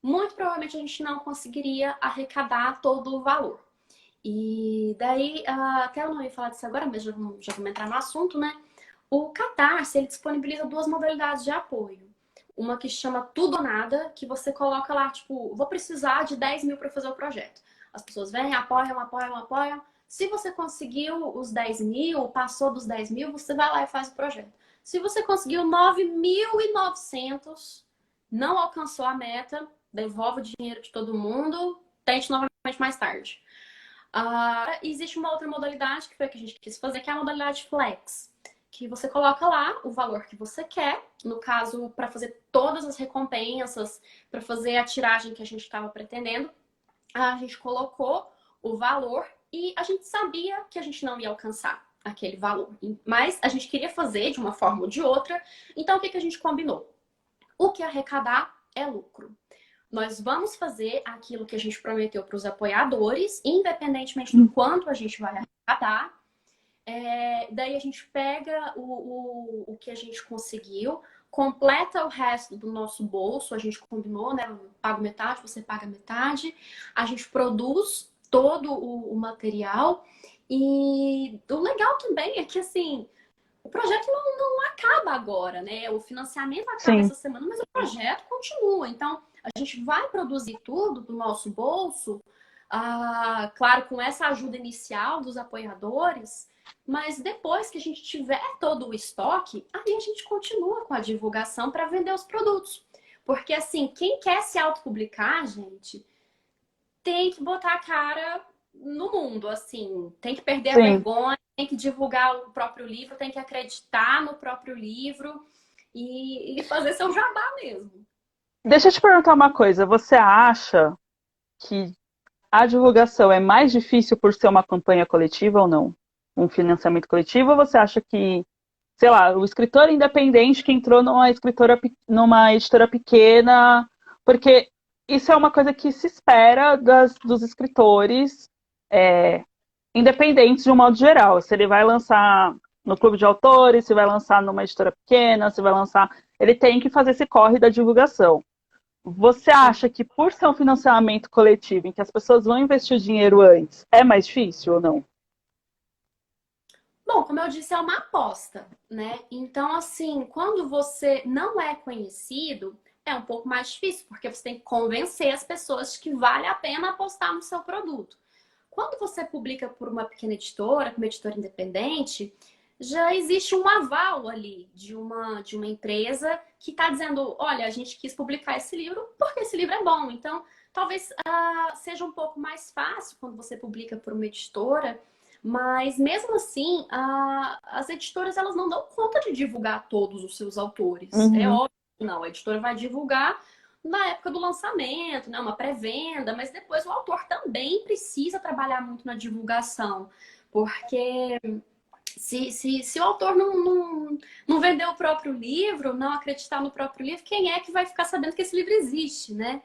Speaker 2: muito provavelmente a gente não conseguiria arrecadar todo o valor. E daí, até eu não ia falar disso agora, mas já vamos entrar no assunto, né? O Catarse, ele disponibiliza duas modalidades de apoio. Uma que chama Tudo ou Nada, que você coloca lá, tipo, vou precisar de 10 mil para fazer o projeto. As pessoas vêm, apoiam, apoiam, apoiam. Se você conseguiu os 10 mil, passou dos 10 mil, você vai lá e faz o projeto. Se você conseguiu 9.900, não alcançou a meta, devolve o dinheiro de todo mundo, tente novamente mais tarde. Existe uma outra modalidade que foi a que a gente quis fazer, que é a modalidade flex, que você coloca lá o valor que você quer, no caso, para fazer todas as recompensas, para fazer a tiragem que a gente estava pretendendo, a gente colocou o valor e a gente sabia que a gente não ia alcançar aquele valor, mas a gente queria fazer de uma forma ou de outra, então o que a gente combinou? O que arrecadar é lucro. Nós vamos fazer aquilo que a gente prometeu para os apoiadores, independentemente do quanto a gente vai arrecadar. Daí a gente pega o que a gente conseguiu, completa o resto do nosso bolso, a gente combinou, né? Eu pago metade, você paga metade. A gente produz todo o material. E o legal também é que, assim, o projeto não acaba agora, né? O financiamento acaba
Speaker 1: Sim.
Speaker 2: essa semana, mas o projeto continua. Então, a gente vai produzir tudo do nosso bolso, claro, com essa ajuda inicial dos apoiadores, mas depois que a gente tiver todo o estoque, aí a gente continua com a divulgação para vender os produtos. Porque, assim, quem quer se autopublicar, gente, tem que botar a cara no mundo, assim, tem que perder a
Speaker 1: Sim.
Speaker 2: vergonha, tem que divulgar o próprio livro, tem que acreditar no próprio livro. e fazer seu jabá mesmo.
Speaker 1: Deixa eu te perguntar uma coisa. Você acha que a divulgação é mais difícil por ser uma campanha coletiva ou não? Um financiamento coletivo, ou você acha que, sei lá, o escritor independente que entrou numa editora pequena, porque isso é uma coisa que se espera dos escritores independentes de um modo geral. Se ele vai lançar no clube de autores, se vai lançar numa editora pequena, se vai lançar. Ele tem que fazer esse corre da divulgação. Você acha que por ser um financiamento coletivo, em que as pessoas vão investir o dinheiro antes, é mais difícil ou não?
Speaker 2: Bom, como eu disse, é uma aposta, né? Então, assim, quando você não é conhecido, é um pouco mais difícil, porque você tem que convencer as pessoas de que vale a pena apostar no seu produto. Quando você publica por uma pequena editora, uma editora independente, já existe um aval ali de uma empresa que está dizendo, olha, a gente quis publicar esse livro porque esse livro é bom. Então, talvez seja um pouco mais fácil quando você publica por uma editora, mas mesmo assim, as editoras elas não dão conta de divulgar todos os seus autores. É
Speaker 1: Uhum.
Speaker 2: óbvio que não, a editora vai divulgar na época do lançamento, né, uma pré-venda, mas depois o autor também precisa trabalhar muito na divulgação, porque se o autor não vender o próprio livro, não acreditar no próprio livro, quem é que vai ficar sabendo que esse livro existe, né?
Speaker 1: Sim,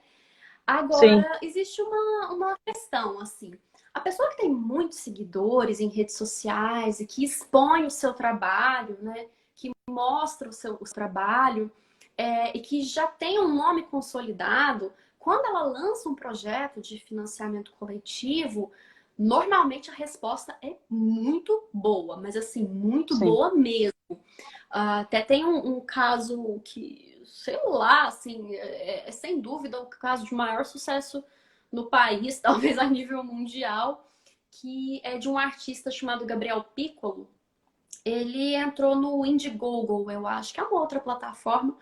Speaker 2: Agora, existe uma questão, assim. A pessoa que tem muitos seguidores em redes sociais e que expõe o seu trabalho, né? Que mostra o seu trabalho e que já tem um nome consolidado, quando ela lança um projeto de financiamento coletivo, normalmente a resposta é muito boa, mas assim, muito
Speaker 1: sim.
Speaker 2: boa mesmo. Até tem um caso que, sei lá, assim, é sem dúvida o caso de maior sucesso no país, talvez a nível mundial, que é de um artista chamado Gabriel Piccolo. Ele entrou no Indiegogo, eu acho que é uma outra plataforma,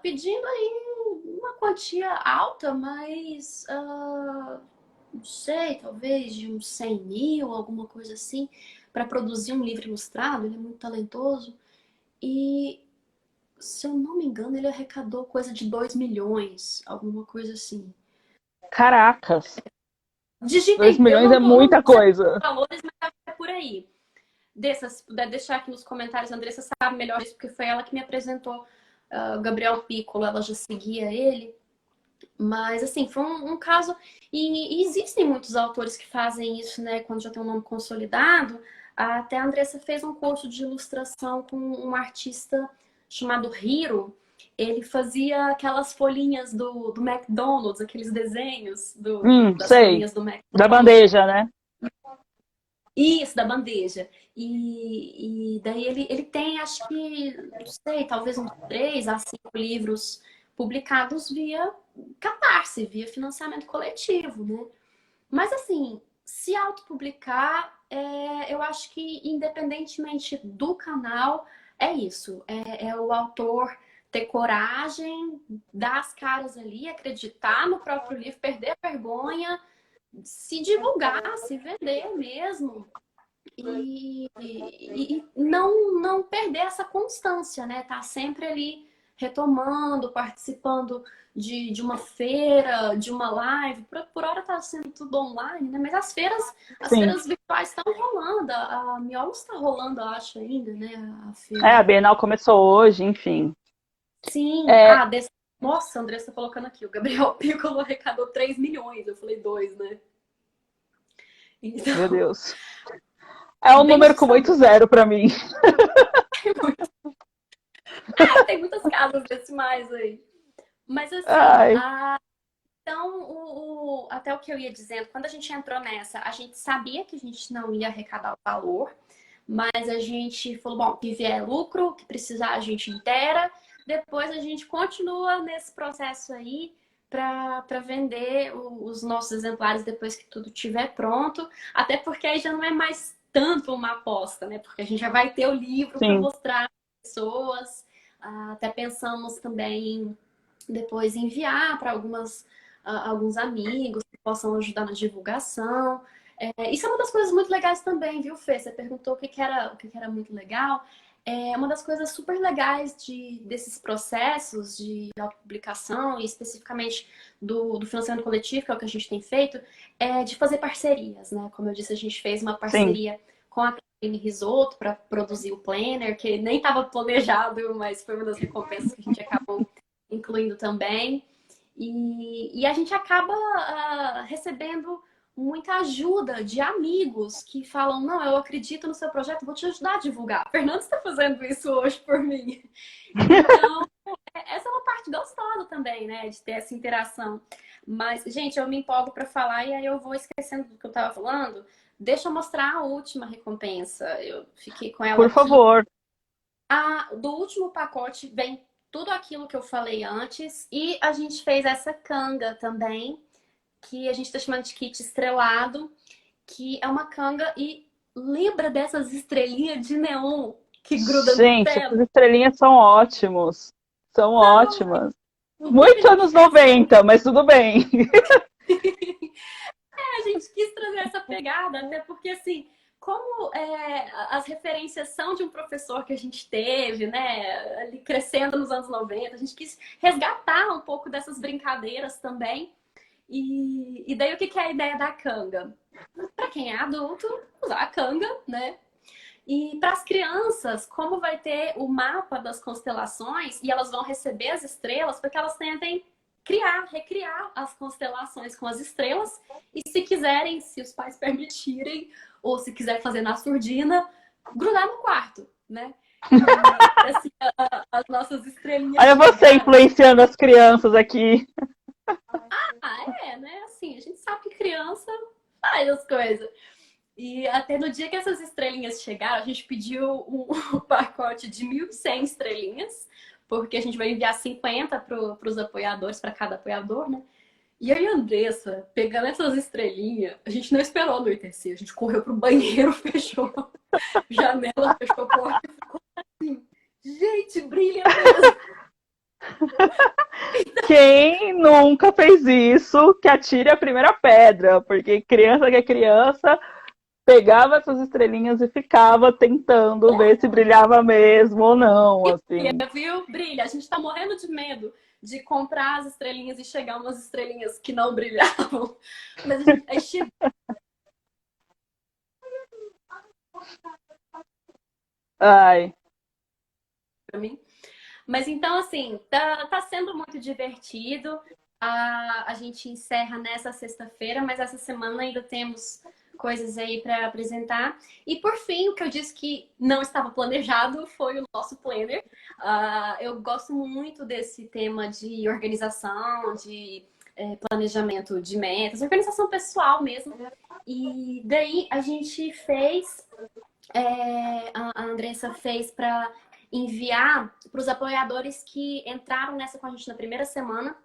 Speaker 2: pedindo aí uma quantia alta, mas não sei, talvez de uns 100 mil, alguma coisa assim, para produzir um livro ilustrado. Ele é muito talentoso. E, se eu não me engano, ele arrecadou coisa de 2 milhões, alguma coisa assim.
Speaker 1: Caracas, 2
Speaker 2: Digitem, eu
Speaker 1: milhões é
Speaker 2: não
Speaker 1: muita
Speaker 2: sei
Speaker 1: coisa.
Speaker 2: os valores, mas é por aí. Dessa, se puder deixar aqui nos comentários, a Andressa sabe melhor isso, porque foi ela que me apresentou o Gabriel Piccolo, ela já seguia ele. Mas, assim, foi um caso. E existem muitos autores que fazem isso, né, quando já tem um nome consolidado. Até a Andressa fez um curso de ilustração com um artista chamado Hiro. Ele fazia aquelas folhinhas do McDonald's, aqueles desenhos das
Speaker 1: Sei.
Speaker 2: folhinhas do
Speaker 1: Da
Speaker 2: McDonald's.
Speaker 1: bandeja, né?
Speaker 2: Isso, da bandeja. E daí ele tem, acho que, não sei, talvez uns 3 a 5 livros publicados via Catarse, via financiamento coletivo, né? Mas assim, se autopublicar, eu acho que independentemente do canal, é isso. É o autor ter coragem, dar as caras ali, acreditar no próprio livro, perder a vergonha, se divulgar, se vender mesmo e não perder essa constância, né? Tá sempre ali retomando, participando de uma feira, de uma live. Por hora tá sendo tudo online, né? Mas as
Speaker 1: Sim.
Speaker 2: feiras virtuais estão rolando. A Miolos está rolando, eu acho, ainda, né? A
Speaker 1: É,
Speaker 2: feira.
Speaker 1: a Bienal começou hoje, enfim.
Speaker 2: Sim.
Speaker 1: É,
Speaker 2: Nossa, a Andressa tá colocando aqui. O Gabriel Piccolo arrecadou 3 milhões. Eu falei 2, né?
Speaker 1: meu
Speaker 2: Então,
Speaker 1: Deus. É um
Speaker 2: bem
Speaker 1: número com muito
Speaker 2: assustador.
Speaker 1: zero pra mim.
Speaker 2: Tem muitas casas decimais aí. Mas assim,
Speaker 1: Ai,
Speaker 2: então até o que eu ia dizendo, quando a gente entrou nessa, a gente sabia que a gente não ia arrecadar o valor, mas a gente falou, bom, que vier lucro, que precisar a gente inteira, depois a gente continua nesse processo aí para vender os nossos exemplares depois que tudo estiver pronto, até porque aí já não é mais tanto uma aposta, né? Porque a gente já vai ter o livro para
Speaker 1: sim.
Speaker 2: mostrar às pessoas, até pensamos também depois enviar para alguns amigos que possam ajudar na divulgação. Isso é uma das coisas muito legais também, viu, Fê? Você perguntou o que era muito legal. uma das coisas super legais desses processos de autopublicação, e especificamente do financiamento coletivo, que é o que a gente tem feito, é de fazer parcerias, né? Como eu disse, a gente fez uma
Speaker 1: Sim.
Speaker 2: parceria com a Karine Risotto para produzir o planner, que nem estava planejado, mas foi uma das recompensas que a gente acabou incluindo também. E a gente acaba recebendo muita ajuda de amigos que falam, não, eu acredito no seu projeto, vou te ajudar a divulgar. Fernando está fazendo isso hoje por mim. Então, essa é uma parte gostosa também, né, de ter essa interação. Mas, gente, eu me empolgo para falar e aí eu vou esquecendo do que eu estava falando. Deixa eu mostrar a última recompensa. Eu fiquei com ela
Speaker 1: Por
Speaker 2: aqui.
Speaker 1: favor.
Speaker 2: Do último pacote vem tudo aquilo que eu falei antes e a gente fez essa canga também, que a gente está chamando de kit estrelado, que é uma canga e lembra dessas estrelinhas de neon que gruda no
Speaker 1: Gente,
Speaker 2: teto?
Speaker 1: essas estrelinhas são ótimos. São
Speaker 2: Então,
Speaker 1: ótimas.
Speaker 2: o que que a
Speaker 1: Muito
Speaker 2: gente
Speaker 1: anos
Speaker 2: fez?
Speaker 1: 90, mas tudo bem.
Speaker 2: A gente quis trazer essa pegada, até porque, assim, como as referências são de um professor que a gente teve, né, ali crescendo nos anos 90, a gente quis resgatar um pouco dessas brincadeiras também. E daí, o que que é a ideia da canga? Para quem é adulto, usar a canga, né? E para as crianças, como vai ter o mapa das constelações e elas vão receber as estrelas, porque elas tentem recriar as constelações com as estrelas. E se quiserem, se os pais permitirem, ou se quiser fazer na surdina, grudar no quarto, né? E assim, as nossas estrelinhas
Speaker 1: Olha você
Speaker 2: chegaram.
Speaker 1: influenciando as crianças aqui.
Speaker 2: Né? Assim, a gente sabe que criança faz as coisas. E até no dia que essas estrelinhas chegaram, a gente pediu um pacote de 1.100 estrelinhas, porque a gente vai enviar 50 para os apoiadores, para cada apoiador, né? E eu e a Andressa, pegando essas estrelinhas, a gente não esperou anoitecer, a gente correu pro banheiro, fechou janela, fechou porta e ficou assim. Gente, brilha mesmo!
Speaker 1: Quem nunca fez isso, que atire a primeira pedra, porque criança que é criança pegava essas estrelinhas e ficava tentando ver se brilhava mesmo ou não, assim.
Speaker 2: Brilha, viu? Brilha. A gente tá morrendo de medo de comprar as estrelinhas e chegar umas estrelinhas que não brilhavam. Mas a gente
Speaker 1: Ai,
Speaker 2: pra mim. Mas então, assim, tá sendo muito divertido. A gente encerra nessa sexta-feira, mas essa semana ainda temos coisas aí para apresentar. E por fim, o que eu disse que não estava planejado foi o nosso planner. Eu gosto muito desse tema de organização, de planejamento de metas, organização pessoal mesmo. E daí a gente fez, a Andressa fez para enviar para os apoiadores que entraram nessa com a gente na primeira semana.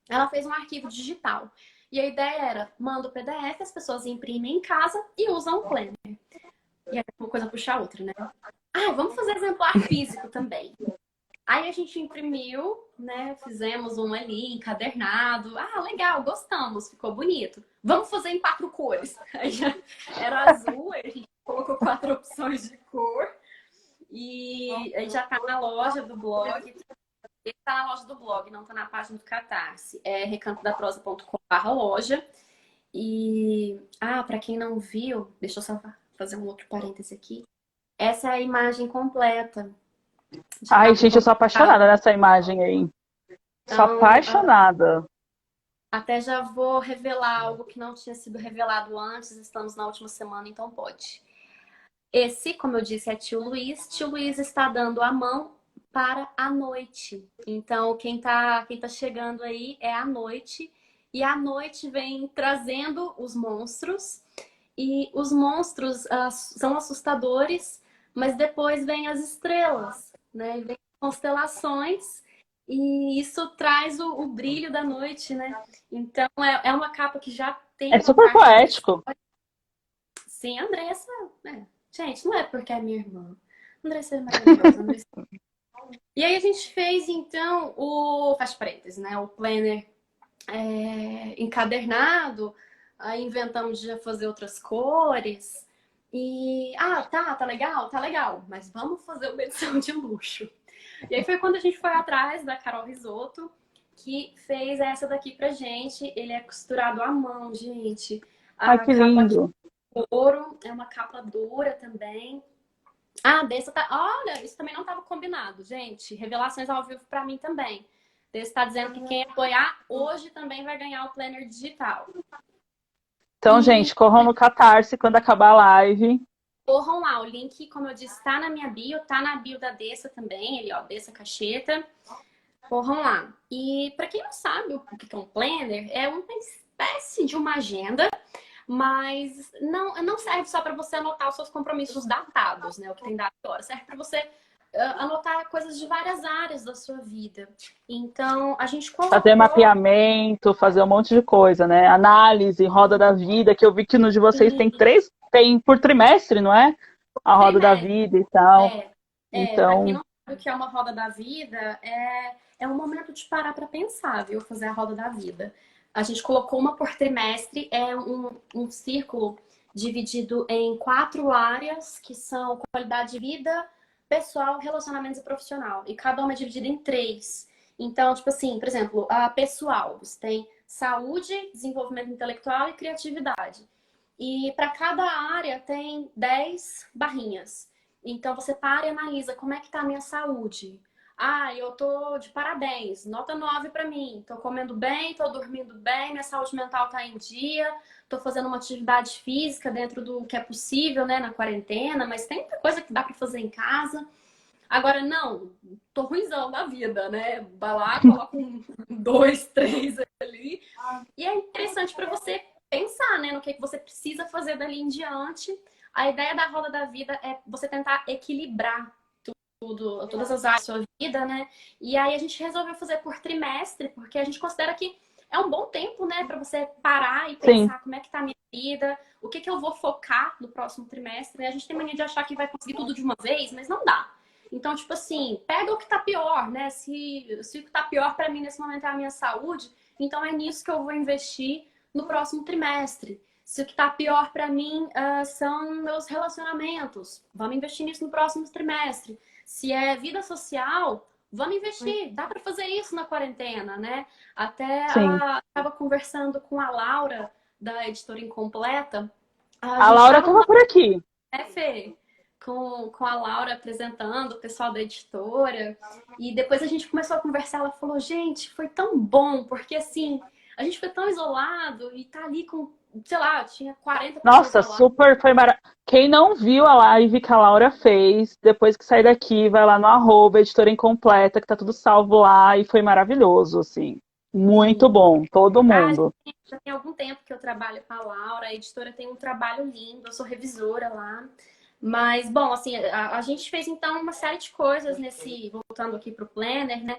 Speaker 2: Ela fez um arquivo digital. E a ideia era, manda o PDF, as pessoas imprimem em casa e usam o Planner. E aí uma coisa puxa a outra, né? Vamos fazer exemplar físico também. Aí a gente imprimiu, né? Fizemos um ali, encadernado. Legal, gostamos, ficou bonito. Vamos fazer em 4 cores. Aí já era azul, aí a gente colocou 4 opções de cor. E aí já tá na loja do blog. Ele tá na loja do blog, não tá na página do Catarse. É recantodaprosa.com/loja. E, para quem não viu, deixa eu só fazer um outro parêntese aqui. Essa é a imagem completa de
Speaker 1: ai,
Speaker 2: mapa
Speaker 1: gente, eu sou
Speaker 2: conceitual.
Speaker 1: apaixonada nessa imagem aí. Sou
Speaker 2: Então,
Speaker 1: apaixonada.
Speaker 2: até já vou revelar algo que não tinha sido revelado antes. Estamos na última semana, então pode. Esse, como eu disse, é tio Luiz. Tio Luiz está dando a mão para a noite. Então, quem tá chegando aí é a noite. E a noite vem trazendo os monstros. E os monstros são assustadores, mas depois vem as estrelas, né? Vem as constelações. E isso traz o brilho da noite, né? Então, é uma capa que já tem
Speaker 1: É
Speaker 2: uma
Speaker 1: super
Speaker 2: parte de
Speaker 1: poético.
Speaker 2: história. Sim, Andressa, gente, não é porque é minha irmã. Andressa é maravilhosa. Andressa... E aí a gente fez, então, faz parênteses, né? O planner encadernado. Aí inventamos de fazer outras cores. E, tá legal, tá legal, mas vamos fazer uma edição de luxo. E aí foi quando a gente foi atrás da Carol Risotto, que fez essa daqui pra gente. Ele é costurado à mão, gente.
Speaker 1: Ai,
Speaker 2: A
Speaker 1: que
Speaker 2: capa aqui
Speaker 1: lindo.
Speaker 2: é ouro, é uma capa dura também. Dessa tá. Olha, isso também não estava combinado, gente. Revelações ao vivo para mim também. Desse está dizendo que quem apoiar hoje também vai ganhar o planner digital.
Speaker 1: Então,
Speaker 2: E
Speaker 1: gente, corram no Catarse quando acabar a live.
Speaker 2: corram lá, o link, como eu disse, tá na minha bio, tá na bio da Dessa também, ele, ó, Dessa Cacheta. Corram lá. E para quem não sabe o que é um planner, é uma espécie de uma agenda, mas não serve só para você anotar os seus compromissos datados, né? O que tem data agora. Serve para você anotar coisas de várias áreas da sua vida. Então, a gente
Speaker 1: Fazer
Speaker 2: colocou.
Speaker 1: mapeamento, fazer um monte de coisa, né? Análise, roda da vida, que eu vi que no de vocês tem
Speaker 2: Sim,
Speaker 1: três, tem por trimestre, não é? A roda da
Speaker 2: trimestre.
Speaker 1: vida e tal.
Speaker 2: Para quem
Speaker 1: Então,
Speaker 2: não sabe o que é uma roda da vida, é um momento de parar para pensar, viu? Fazer a roda da vida. A gente colocou uma por trimestre, é um círculo dividido em 4 áreas, que são qualidade de vida, pessoal, relacionamentos e profissional. E cada uma é dividida em 3. Então, tipo assim, por exemplo, a pessoal, você tem saúde, desenvolvimento intelectual e criatividade. E para cada área tem 10 barrinhas. Então você para e analisa como é que tá a minha saúde. Eu tô de parabéns, nota 9 para mim. Tô comendo bem, tô dormindo bem, minha saúde mental tá em dia, tô fazendo uma atividade física dentro do que é possível, né, na quarentena, mas tem muita coisa que dá para fazer em casa. Agora, não, tô ruimzão da vida, né? Vai lá, coloca um, dois, três ali. E é interessante para você pensar, né, no que você precisa fazer dali em diante. A ideia da roda da vida é você tentar equilibrar todas as áreas da sua vida, né? E aí a gente resolveu fazer por trimestre, porque a gente considera que é um bom tempo, né, para você parar e
Speaker 1: sim,
Speaker 2: pensar como é que tá a minha vida, o que eu vou focar no próximo trimestre. A gente tem mania de achar que vai conseguir tudo de uma vez, mas não dá. Então, tipo assim, pega o que tá pior, né? Se o que tá pior para mim nesse momento é a minha saúde, então é nisso que eu vou investir no próximo trimestre. Se o que tá pior para mim são meus relacionamentos, vamos investir nisso no próximo trimestre. Se é vida social, vamos investir. Dá para fazer isso na quarentena, né? Até
Speaker 1: sim.
Speaker 2: estava conversando com a Laura, da editora Incompleta. A
Speaker 1: A
Speaker 2: gente
Speaker 1: Laura
Speaker 2: estava
Speaker 1: estava
Speaker 2: numa
Speaker 1: por aqui.
Speaker 2: Fê, com a Laura apresentando, o pessoal da editora. E depois a gente começou a conversar. Ela falou: gente, foi tão bom, porque assim, a gente foi tão isolado e tá ali com, sei lá, tinha 40 pessoas
Speaker 1: Nossa,
Speaker 2: na live.
Speaker 1: super foi maravilhoso. Quem não viu a live que a Laura fez, depois que sair daqui, vai lá no arroba, editora incompleta, que tá tudo salvo lá, e foi maravilhoso, assim. Muito bom, todo mundo.
Speaker 2: Já tem algum tempo que eu trabalho com a Laura, a editora tem um trabalho lindo, eu sou revisora lá. Mas, bom, assim, a gente fez então uma série de coisas voltando aqui para o Planner, né?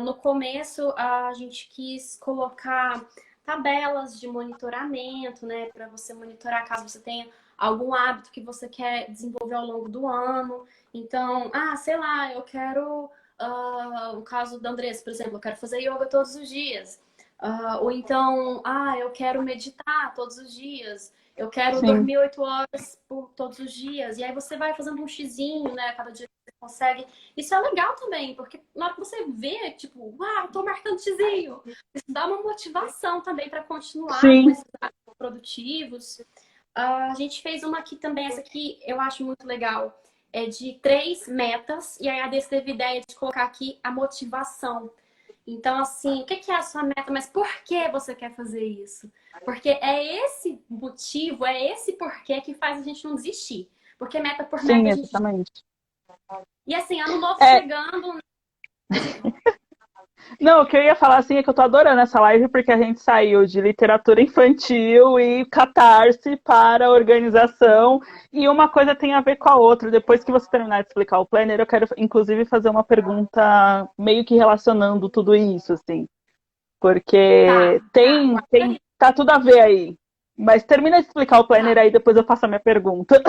Speaker 2: No começo, a gente quis colocar tabelas de monitoramento, né? Para você monitorar caso você tenha algum hábito que você quer desenvolver ao longo do ano. Então, sei lá, eu quero, o caso da Andressa, por exemplo, eu quero fazer yoga todos os dias. Ou então, eu quero meditar todos os dias. Eu quero
Speaker 1: Sim,
Speaker 2: dormir 8 horas por todos os dias. E aí você vai fazendo um xizinho, né? Cada dia que você consegue. Isso é legal também, porque na hora que você vê, tipo, tô marcando xizinho. Isso dá uma motivação também para continuar com
Speaker 1: sim.
Speaker 2: esses hábitos produtivos. A gente fez uma aqui também, essa aqui eu acho muito legal. É de 3 metas. E aí a Desse teve ideia de colocar aqui a motivação. Então, assim, o que é a sua meta? Mas por que você quer fazer isso? Porque é esse motivo, é esse porquê que faz a gente não desistir. Porque meta por meta
Speaker 1: Sim,
Speaker 2: a gente.
Speaker 1: exatamente.
Speaker 2: E assim, ano novo
Speaker 1: É,
Speaker 2: chegando. Diga.
Speaker 1: não, o que eu ia falar assim é que eu tô adorando essa live porque a gente saiu de literatura infantil e catarse para organização e uma coisa tem a ver com a outra. Depois que você terminar de explicar o planner, eu quero inclusive fazer uma pergunta meio que relacionando tudo isso, assim, porque tá tudo a ver aí. Mas termina de explicar o planner
Speaker 2: Tá.
Speaker 1: aí, depois eu faço a minha pergunta.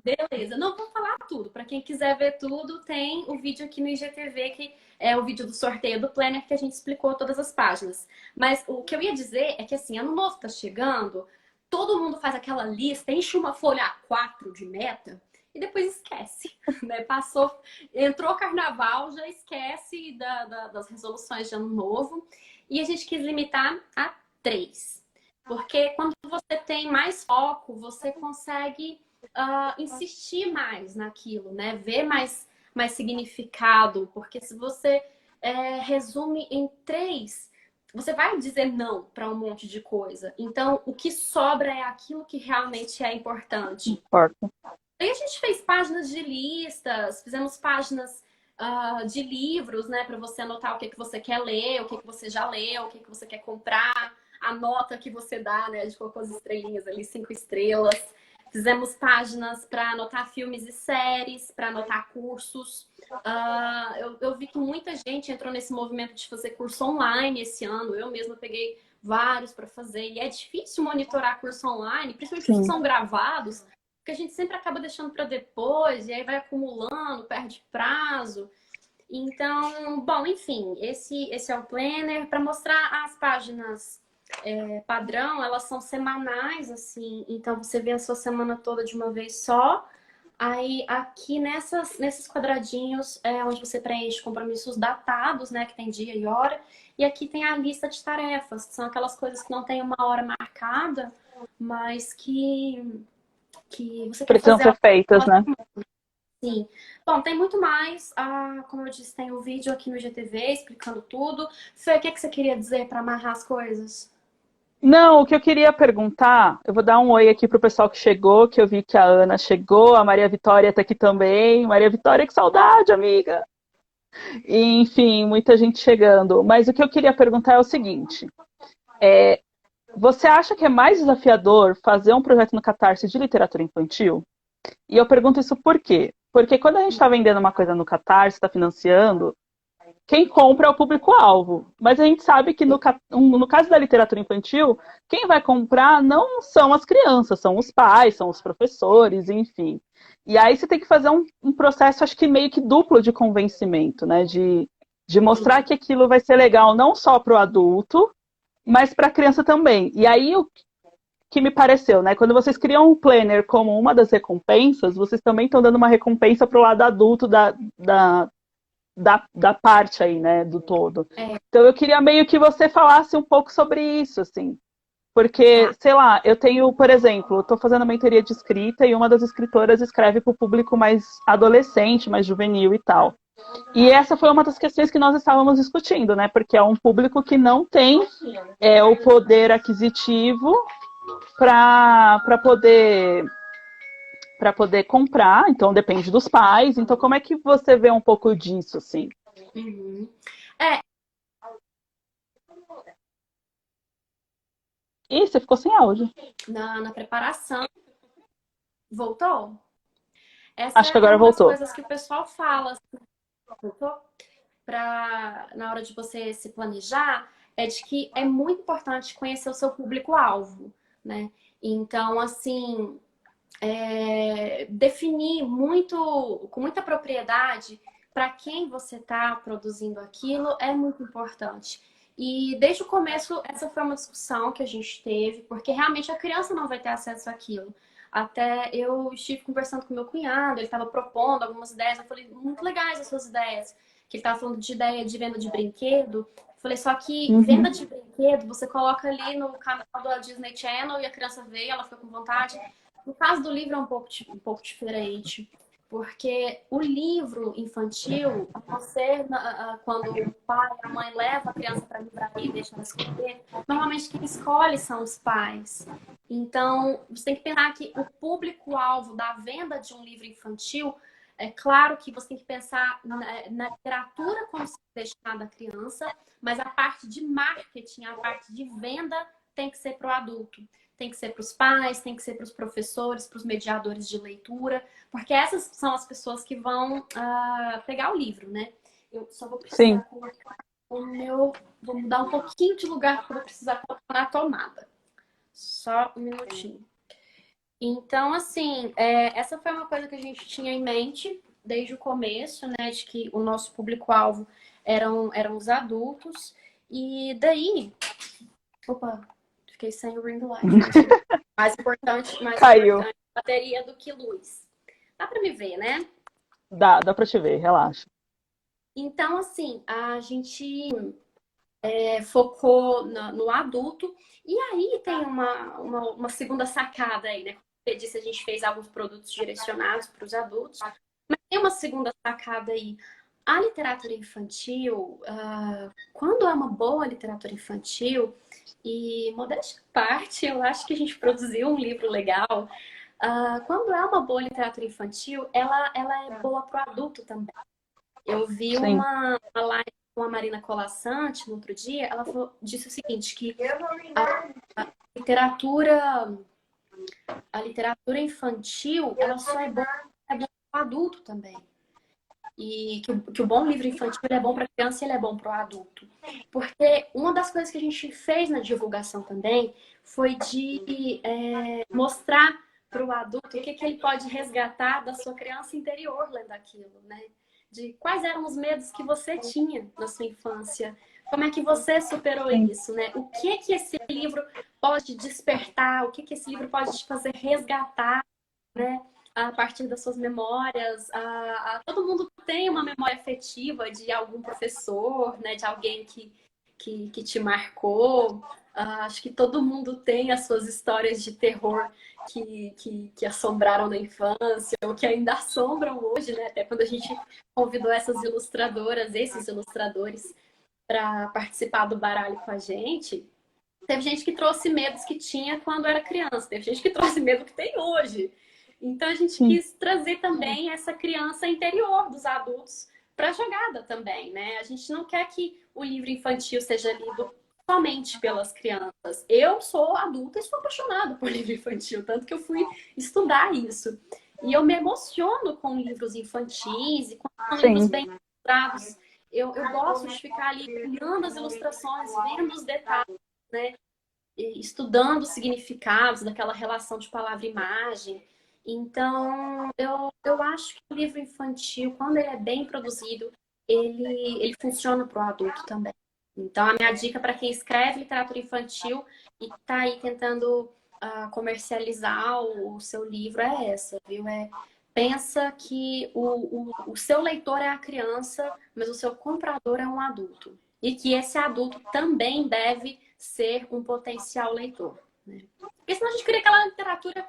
Speaker 2: Beleza. Não vou falar tudo. Para quem quiser ver tudo, tem o vídeo aqui no IGTV, que é o vídeo do sorteio do Planner, que a gente explicou todas as páginas. Mas o que eu ia dizer é que, assim, ano novo tá chegando, todo mundo faz aquela lista, enche uma folha A4 de meta e depois esquece, né? Passou, entrou carnaval, já esquece das resoluções de ano novo. E a gente quis limitar a 3. Porque quando você tem mais foco, você consegue insistir mais naquilo, né? Ver mais significado. Porque se você resume em 3, você vai dizer não para um monte de coisa. Então, o que sobra é aquilo que realmente é importante.
Speaker 1: Importa.
Speaker 2: Aí a gente fez páginas de listas, fizemos páginas de livros, né, para você anotar o que você quer ler, o que você já leu, o que você quer comprar, a nota que você dá, né, de colocou as estrelinhas ali, 5 estrelas. Fizemos páginas para anotar filmes e séries, para anotar cursos. Eu vi que muita gente entrou nesse movimento de fazer curso online esse ano. Eu mesma peguei vários para fazer. E é difícil monitorar curso online, principalmente os que são gravados, porque a gente sempre acaba deixando para depois, e aí vai acumulando, perde prazo. Então, bom, enfim, esse é o planner. Para mostrar as páginas padrão, elas são semanais, assim, então você vê a sua semana toda de uma vez só. Aí aqui nesses quadradinhos é onde você preenche compromissos datados, né, que tem dia e hora. E aqui tem a lista de tarefas, que são aquelas coisas que não tem uma hora marcada, mas que você quer
Speaker 1: Precisam
Speaker 2: fazer.
Speaker 1: ser feitas, né?
Speaker 2: Sim. Bom, tem muito mais. Como eu disse, tem o vídeo aqui no GTV explicando tudo. Fê, o que você queria dizer para amarrar as coisas?
Speaker 1: Não, o que eu queria perguntar, eu vou dar um oi aqui pro pessoal que chegou, que eu vi que a Ana chegou, a Maria Vitória tá aqui também. Maria Vitória, que saudade, amiga! E, enfim, muita gente chegando. Mas o que eu queria perguntar é o seguinte: você acha que é mais desafiador fazer um projeto no Catarse de literatura infantil? E eu pergunto isso por quê? Porque quando a gente está vendendo uma coisa no Catarse, está financiando, quem compra é o público-alvo. Mas a gente sabe que no caso da literatura infantil, quem vai comprar não são as crianças, são os pais, são os professores, enfim. E aí você tem que fazer um processo, acho que meio que duplo de convencimento, né? De mostrar que aquilo vai ser legal não só para o adulto, mas para a criança também. E aí o que me pareceu, né? Quando vocês criam um planner como uma das recompensas, vocês também estão dando uma recompensa para o lado adulto da parte aí, né, do todo. Então eu queria meio que você falasse um pouco sobre isso, assim. Porque, sei lá, eu tenho, por exemplo, estou fazendo mentoria de escrita e uma das escritoras escreve para o público mais adolescente, mais juvenil e tal. E essa foi uma das questões que nós estávamos discutindo, né? Porque é um público que não tem o poder aquisitivo para poder comprar, então depende dos pais. Então, como é que você vê um pouco disso, assim?
Speaker 2: Uhum.
Speaker 1: Ih, você ficou sem áudio.
Speaker 2: Na preparação. Voltou? Essa
Speaker 1: Acho que
Speaker 2: é
Speaker 1: agora
Speaker 2: uma das
Speaker 1: voltou.
Speaker 2: coisas que o pessoal fala. Voltou? Na hora de você se planejar, é de que é muito importante conhecer o seu público-alvo, né? Então, assim, definir com muita propriedade para quem você está produzindo aquilo é muito importante. E desde o começo, essa foi uma discussão que a gente teve, porque realmente a criança não vai ter acesso àquilo. Até eu estive conversando com meu cunhado, ele estava propondo algumas ideias, eu falei, muito legais as suas ideias. Que ele estava falando de ideia de venda de brinquedo. Eu falei, só que venda de brinquedo, você coloca ali no canal da Disney Channel e a criança vê, ela fica com vontade. No caso do livro é um pouco diferente, porque o livro infantil, quando o pai e a mãe levam a criança para a livraria e deixam ela escolher, normalmente quem escolhe são os pais. Então, você tem que pensar que o público-alvo da venda de um livro infantil, é claro que você tem que pensar na literatura como se destinada à criança, mas a parte de marketing, a parte de venda tem que ser para o adulto. Tem que ser para os pais, tem que ser para os professores, para os mediadores de leitura, porque essas são as pessoas que vão pegar o livro, né? Eu só vou precisar colocar o meu... Vou mudar um pouquinho de lugar, porque eu vou precisar colocar na tomada. Só um minutinho. Então, assim, essa foi uma coisa que a gente tinha em mente desde o começo, né? De que o nosso público-alvo eram os adultos. E daí... Opa! Fiquei sem o ring light. Mais
Speaker 1: Caiu.
Speaker 2: importante bateria do que luz. Dá para me ver, né?
Speaker 1: Dá pra te ver, relaxa.
Speaker 2: Então, assim, a gente focou no adulto. E aí tem uma segunda sacada aí, né? Como você disse, a gente fez alguns produtos direcionados para os adultos. Mas tem uma segunda sacada aí. A literatura infantil, quando é uma boa literatura infantil, e modéstia à parte, eu acho que a gente produziu um livro legal. Quando é uma boa literatura infantil, ela é boa para o adulto também. Eu vi
Speaker 1: Sim,
Speaker 2: uma live com a Marina Colasanti no outro dia, ela disse o seguinte, que literatura, a literatura infantil, ela só é boa para o adulto também. E que o bom livro infantil ele é bom para a criança e ele é bom para o adulto. Porque uma das coisas que a gente fez na divulgação também foi de mostrar para o adulto o que ele pode resgatar da sua criança interior lendo aquilo, né? De quais eram os medos que você tinha na sua infância, como é que você superou
Speaker 1: sim,
Speaker 2: isso, né? O que esse livro pode despertar, o que esse livro pode te fazer resgatar, né? A partir das suas memórias. Todo mundo tem uma memória afetiva de algum professor, né? De alguém que te marcou. Acho que todo mundo tem as suas histórias de terror que assombraram na infância, ou que ainda assombram hoje, né? Até quando a gente convidou essas ilustradoras, esses ilustradores, para participar do baralho com a gente. Teve gente que trouxe medos que tinha quando era criança, teve gente que trouxe medo que tem hoje. Então a gente
Speaker 1: sim,
Speaker 2: quis trazer também essa criança interior dos adultos para a jogada também, né? A gente não quer que o livro infantil seja lido somente pelas crianças. Eu sou adulta e sou apaixonada por livro infantil, tanto que eu fui estudar isso. E eu me emociono com livros infantis e com livros
Speaker 1: sim.
Speaker 2: bem ilustrados. Eu gosto de ficar ali olhando as ilustrações, vendo os detalhes, né? Estudando os significados daquela relação de palavra-imagem. Então, eu acho que o livro infantil, quando ele é bem produzido, ele funciona para o adulto também. Então, a minha dica para quem escreve literatura infantil e está aí tentando comercializar o seu livro é essa, viu? Pensa que o seu leitor é a criança, mas o seu comprador é um adulto. E que esse adulto também deve ser um potencial leitor. Né? Porque senão a gente cria aquela literatura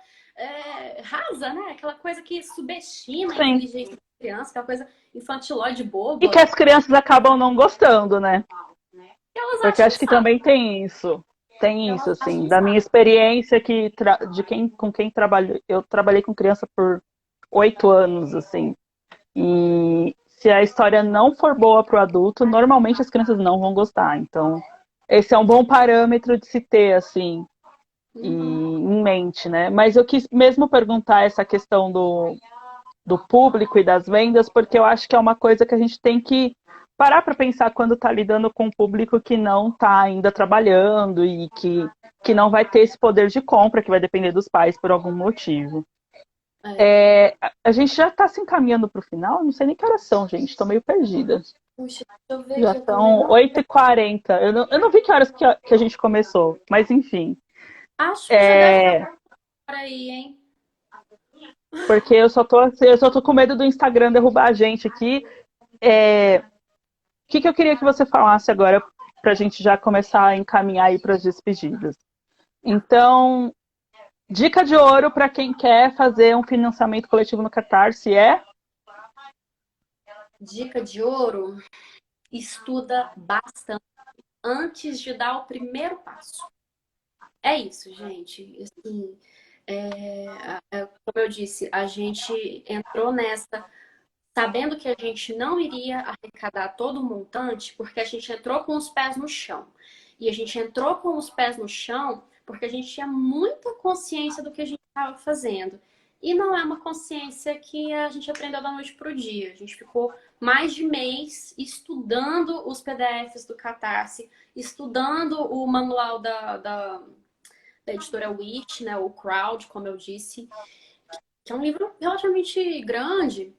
Speaker 2: rasa, né? Aquela coisa que subestima a
Speaker 1: Sim.
Speaker 2: inteligência da criança, aquela coisa infantilóide
Speaker 1: E que
Speaker 2: boba.
Speaker 1: as crianças acabam não gostando, né?
Speaker 2: Que elas
Speaker 1: Porque
Speaker 2: acham um
Speaker 1: acho que
Speaker 2: saco.
Speaker 1: também tem isso. Tem isso,
Speaker 2: Elas acham
Speaker 1: assim,
Speaker 2: um
Speaker 1: da minha
Speaker 2: saco.
Speaker 1: experiência de quem com quem trabalho, eu trabalhei com criança por 8 anos, assim. E se a história não for boa para o adulto, normalmente as crianças não vão gostar. Então, esse é um bom parâmetro de se ter, assim,
Speaker 2: Uhum.
Speaker 1: em mente, né? Mas eu quis mesmo perguntar essa questão do público e das vendas, porque eu acho que é uma coisa que a gente tem que parar para pensar quando está lidando com um público que não está ainda trabalhando e que não vai ter esse poder de compra, que vai depender dos pais por algum motivo.
Speaker 2: É.
Speaker 1: A gente já está se encaminhando para o final, não sei nem que horas são, gente, estou meio perdida.
Speaker 2: Puxa, deixa eu ver
Speaker 1: Já
Speaker 2: aqui, eu também
Speaker 1: são
Speaker 2: não.
Speaker 1: 8h40. Eu não vi que horas que a gente começou, mas enfim.
Speaker 2: Acho que já deve estar
Speaker 1: É,
Speaker 2: por aí, hein?
Speaker 1: porque eu só tô com medo do Instagram derrubar a gente aqui. O que eu queria que você falasse agora para a gente já começar a encaminhar aí para as despedidas? Então, dica de ouro para quem quer fazer um financiamento coletivo no Catarse é?
Speaker 2: Dica de ouro: estuda bastante antes de dar o primeiro passo. É isso, gente. Assim, como eu disse, a gente entrou nessa sabendo que a gente não iria arrecadar todo o montante, porque a gente entrou com os pés no chão. E a gente entrou com os pés no chão porque a gente tinha muita consciência do que a gente estava fazendo. E não é uma consciência que a gente aprendeu da noite para o dia. A gente ficou mais de mês estudando os PDFs do Catarse, estudando o manual da editora Witch, né, o Crowd, como eu disse, que é um livro relativamente grande.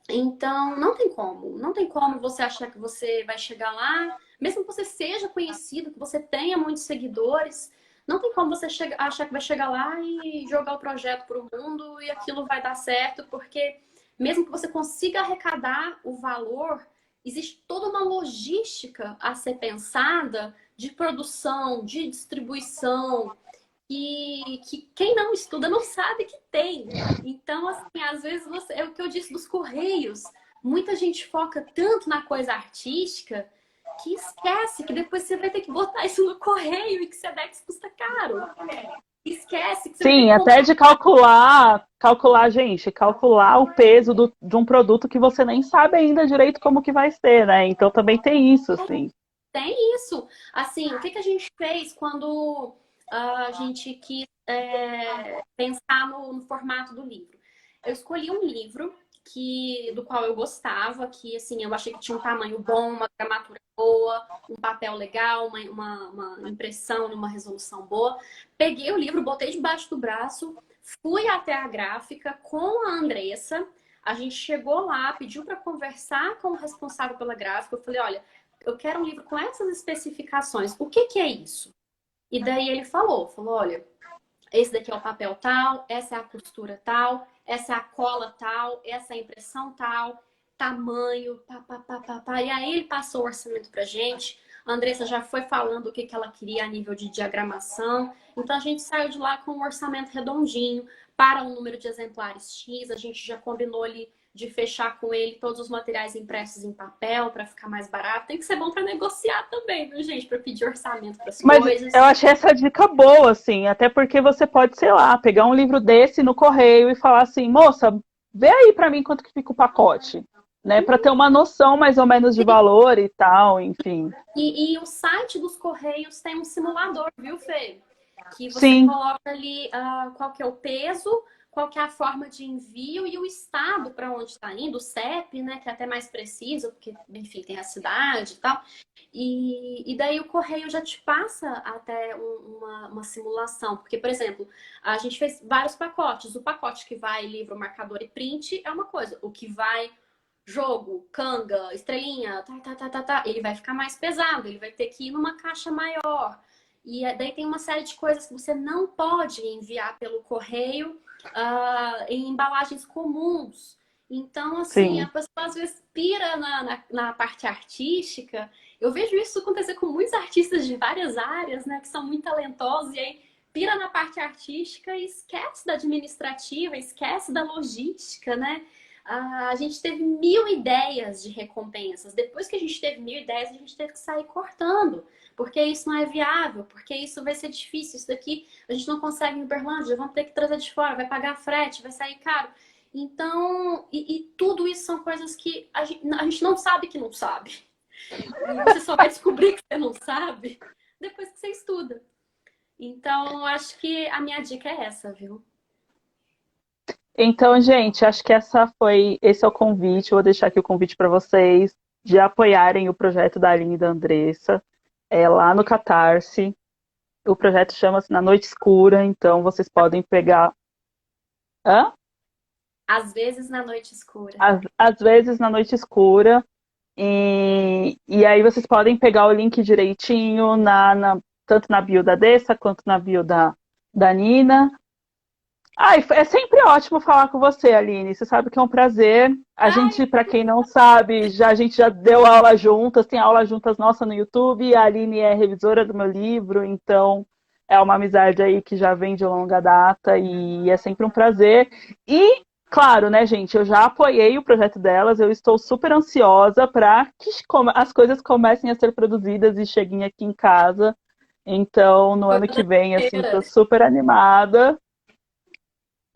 Speaker 2: Então, não tem como você achar que você vai chegar lá, mesmo que você seja conhecido, que você tenha muitos seguidores, Não tem como você achar que vai chegar lá e jogar o projeto para o mundo e aquilo vai dar certo, porque mesmo que você consiga arrecadar o valor, existe toda uma logística a ser pensada de produção, de distribuição, que quem não estuda não sabe que tem. Então, assim, às vezes é o que eu disse dos Correios. Muita gente foca tanto na coisa artística que esquece que depois você vai ter que botar isso no correio e que Sedex custa caro. Esquece que você vai ter
Speaker 1: Sim,
Speaker 2: que
Speaker 1: até
Speaker 2: comprar.
Speaker 1: de calcular, gente, calcular o peso de um produto que você nem sabe ainda direito como que vai ser, né? Então também tem isso, assim.
Speaker 2: Tem isso. Assim, o que que a gente fez quando a gente quis pensar no formato do livro? Eu escolhi um livro do qual eu gostava, que assim, eu achei que tinha um tamanho bom, uma gramatura boa, um papel legal, uma impressão, uma resolução boa. Peguei o livro, botei debaixo do braço, fui até a gráfica com a Andressa. A gente chegou lá, pediu para conversar com o responsável pela gráfica. Eu falei, olha, eu quero um livro com essas especificações. O que que é isso? E daí ele falou, olha, esse daqui é o papel tal, essa é a costura tal, essa é a cola tal, essa é a impressão tal, tamanho, pá, pá, pá, pá, pá. E aí ele passou o orçamento pra gente. A Andressa já foi falando o que que ela queria a nível de diagramação. Então a gente saiu de lá com um orçamento redondinho para um número de exemplares X. A gente já combinou ali de fechar com ele todos os materiais impressos em papel para ficar mais barato. Tem que ser bom para negociar também, viu, gente? Para pedir orçamento para as
Speaker 1: Mas
Speaker 2: coisas.
Speaker 1: eu achei essa dica boa, assim, até porque você pode, sei lá, pegar um livro desse no correio e falar assim, moça, vê aí pra mim quanto que fica o pacote, né? Pra ter uma noção mais ou menos de valor e tal, enfim.
Speaker 2: E o site dos Correios tem um simulador, viu, Fê? Que você
Speaker 1: Sim,
Speaker 2: coloca ali qual que é o peso, qual que é a forma de envio e o estado para onde está indo, o CEP, né, que é até mais preciso, porque, enfim, tem a cidade e tal. E daí o Correio já te passa até uma simulação. Porque, por exemplo, a gente fez vários pacotes. O pacote que vai livro, marcador e print é uma coisa. O que vai jogo, canga, estrelinha, ele vai ficar mais pesado, ele vai ter que ir numa caixa maior. E daí tem uma série de coisas que você não pode enviar pelo correio em embalagens comuns. Então, assim, a
Speaker 1: sim.
Speaker 2: pessoa às vezes pira na parte artística. Eu vejo isso acontecer com muitos artistas de várias áreas, né, que são muito talentosos, e aí pira na parte artística e esquece da administrativa, esquece da logística, né? A gente teve 1.000 ideias de recompensas. Depois que a gente teve 1.000 ideias, a gente teve que sair cortando, porque isso não é viável, porque isso vai ser difícil. Isso daqui a gente não consegue em Uberlândia, vamos ter que trazer de fora, vai pagar frete, vai sair caro. Então, e tudo isso são coisas que a gente não sabe que não sabe. E você só vai descobrir que você não sabe depois que você estuda. Então, acho que a minha dica é essa, viu?
Speaker 1: Então, gente, acho que esse é o convite. Eu vou deixar aqui o convite para vocês de apoiarem o projeto da Aline e da Andressa, lá no Catarse. O projeto chama-se Na Noite Escura, então vocês podem pegar. Hã?
Speaker 2: Às vezes na noite escura.
Speaker 1: Às vezes na Noite Escura. E aí vocês podem pegar o link direitinho tanto na bio da Dessa quanto na bio da Nina. É sempre ótimo falar com você, Aline. Você sabe que é um prazer. A
Speaker 2: Ai,
Speaker 1: gente, para quem não sabe, a gente já deu aula juntas, tem aula juntas nossa no YouTube. A Aline é revisora do meu livro, então é uma amizade aí que já vem de longa data e é sempre um prazer. E, claro, né, gente, eu já apoiei o projeto delas, eu estou super ansiosa para que as coisas comecem a ser produzidas e cheguem aqui em casa. Então, no ano que vem, assim,
Speaker 2: torneira.
Speaker 1: estou super animada.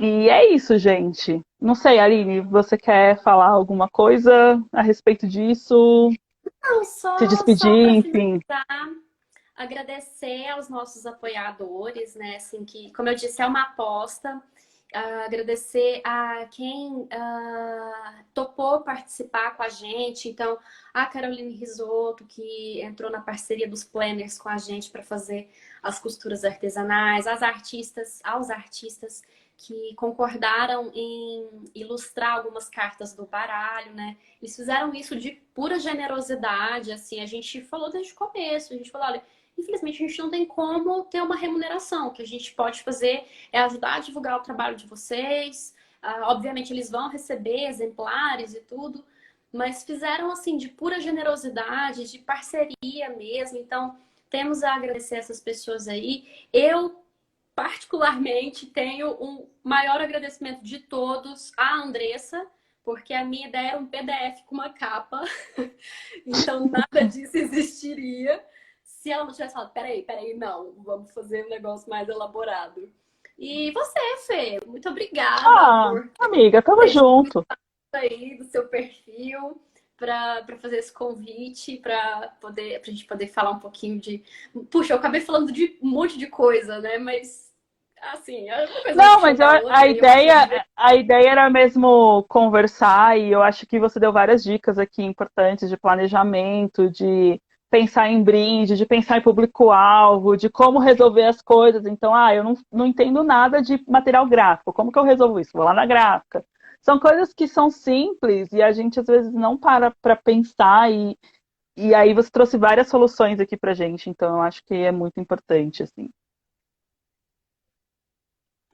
Speaker 1: E é isso, gente. Não sei, Aline, você quer falar alguma coisa a respeito disso?
Speaker 2: Não,
Speaker 1: Se
Speaker 2: só
Speaker 1: despedir,
Speaker 2: para
Speaker 1: enfim.
Speaker 2: finalizar, agradecer aos nossos apoiadores, né? Assim, que, como eu disse, é uma aposta. Agradecer a quem topou participar com a gente. Então, a Caroline Risotto, que entrou na parceria dos planners com a gente para fazer as costuras artesanais, aos artistas que concordaram em ilustrar algumas cartas do baralho, né? Eles fizeram isso de pura generosidade, assim, a gente falou desde o começo, a gente falou, olha, infelizmente a gente não tem como ter uma remuneração. O que a gente pode fazer é ajudar a divulgar o trabalho de vocês. Obviamente eles vão receber exemplares e tudo, mas fizeram assim de pura generosidade, de parceria mesmo. Então, temos a agradecer essas pessoas aí. Eu particularmente tenho um maior agradecimento de todos à Andressa, porque a minha ideia era um PDF com uma capa, então nada disso existiria se ela não tivesse falado, peraí, não, vamos fazer um negócio mais elaborado. E você, Fê, muito obrigada
Speaker 1: Ah,
Speaker 2: por
Speaker 1: amiga, tamo
Speaker 2: ter
Speaker 1: junto.
Speaker 2: aí do seu perfil para fazer esse convite, para a gente poder falar um pouquinho de. Puxa, eu acabei falando de um monte de coisa, né? Mas assim, uma coisa vai
Speaker 1: Não, mas
Speaker 2: puxando a outra e eu achei divertido.
Speaker 1: a ideia era mesmo conversar e eu acho que você deu várias dicas aqui importantes de planejamento, de pensar em brinde, de pensar em público-alvo, de como resolver as coisas. Então, eu não entendo nada de material gráfico. Como que eu resolvo isso? Vou lá na gráfica. São coisas que são simples e a gente às vezes não para pensar e aí você trouxe várias soluções aqui pra gente. Então, eu acho que é muito importante, assim.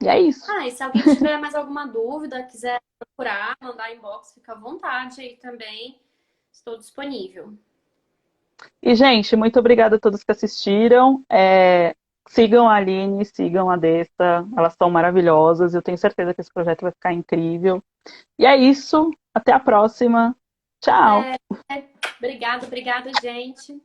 Speaker 1: E é isso.
Speaker 2: E se alguém tiver mais alguma dúvida, quiser procurar, mandar inbox, fica à vontade aí também. Estou disponível.
Speaker 1: E, gente, muito obrigada a todos que assistiram. Sigam a Aline, sigam a Dessa, elas são maravilhosas. Eu tenho certeza que esse projeto vai ficar incrível. E é isso. Até a próxima. Tchau.
Speaker 2: É, obrigada, gente.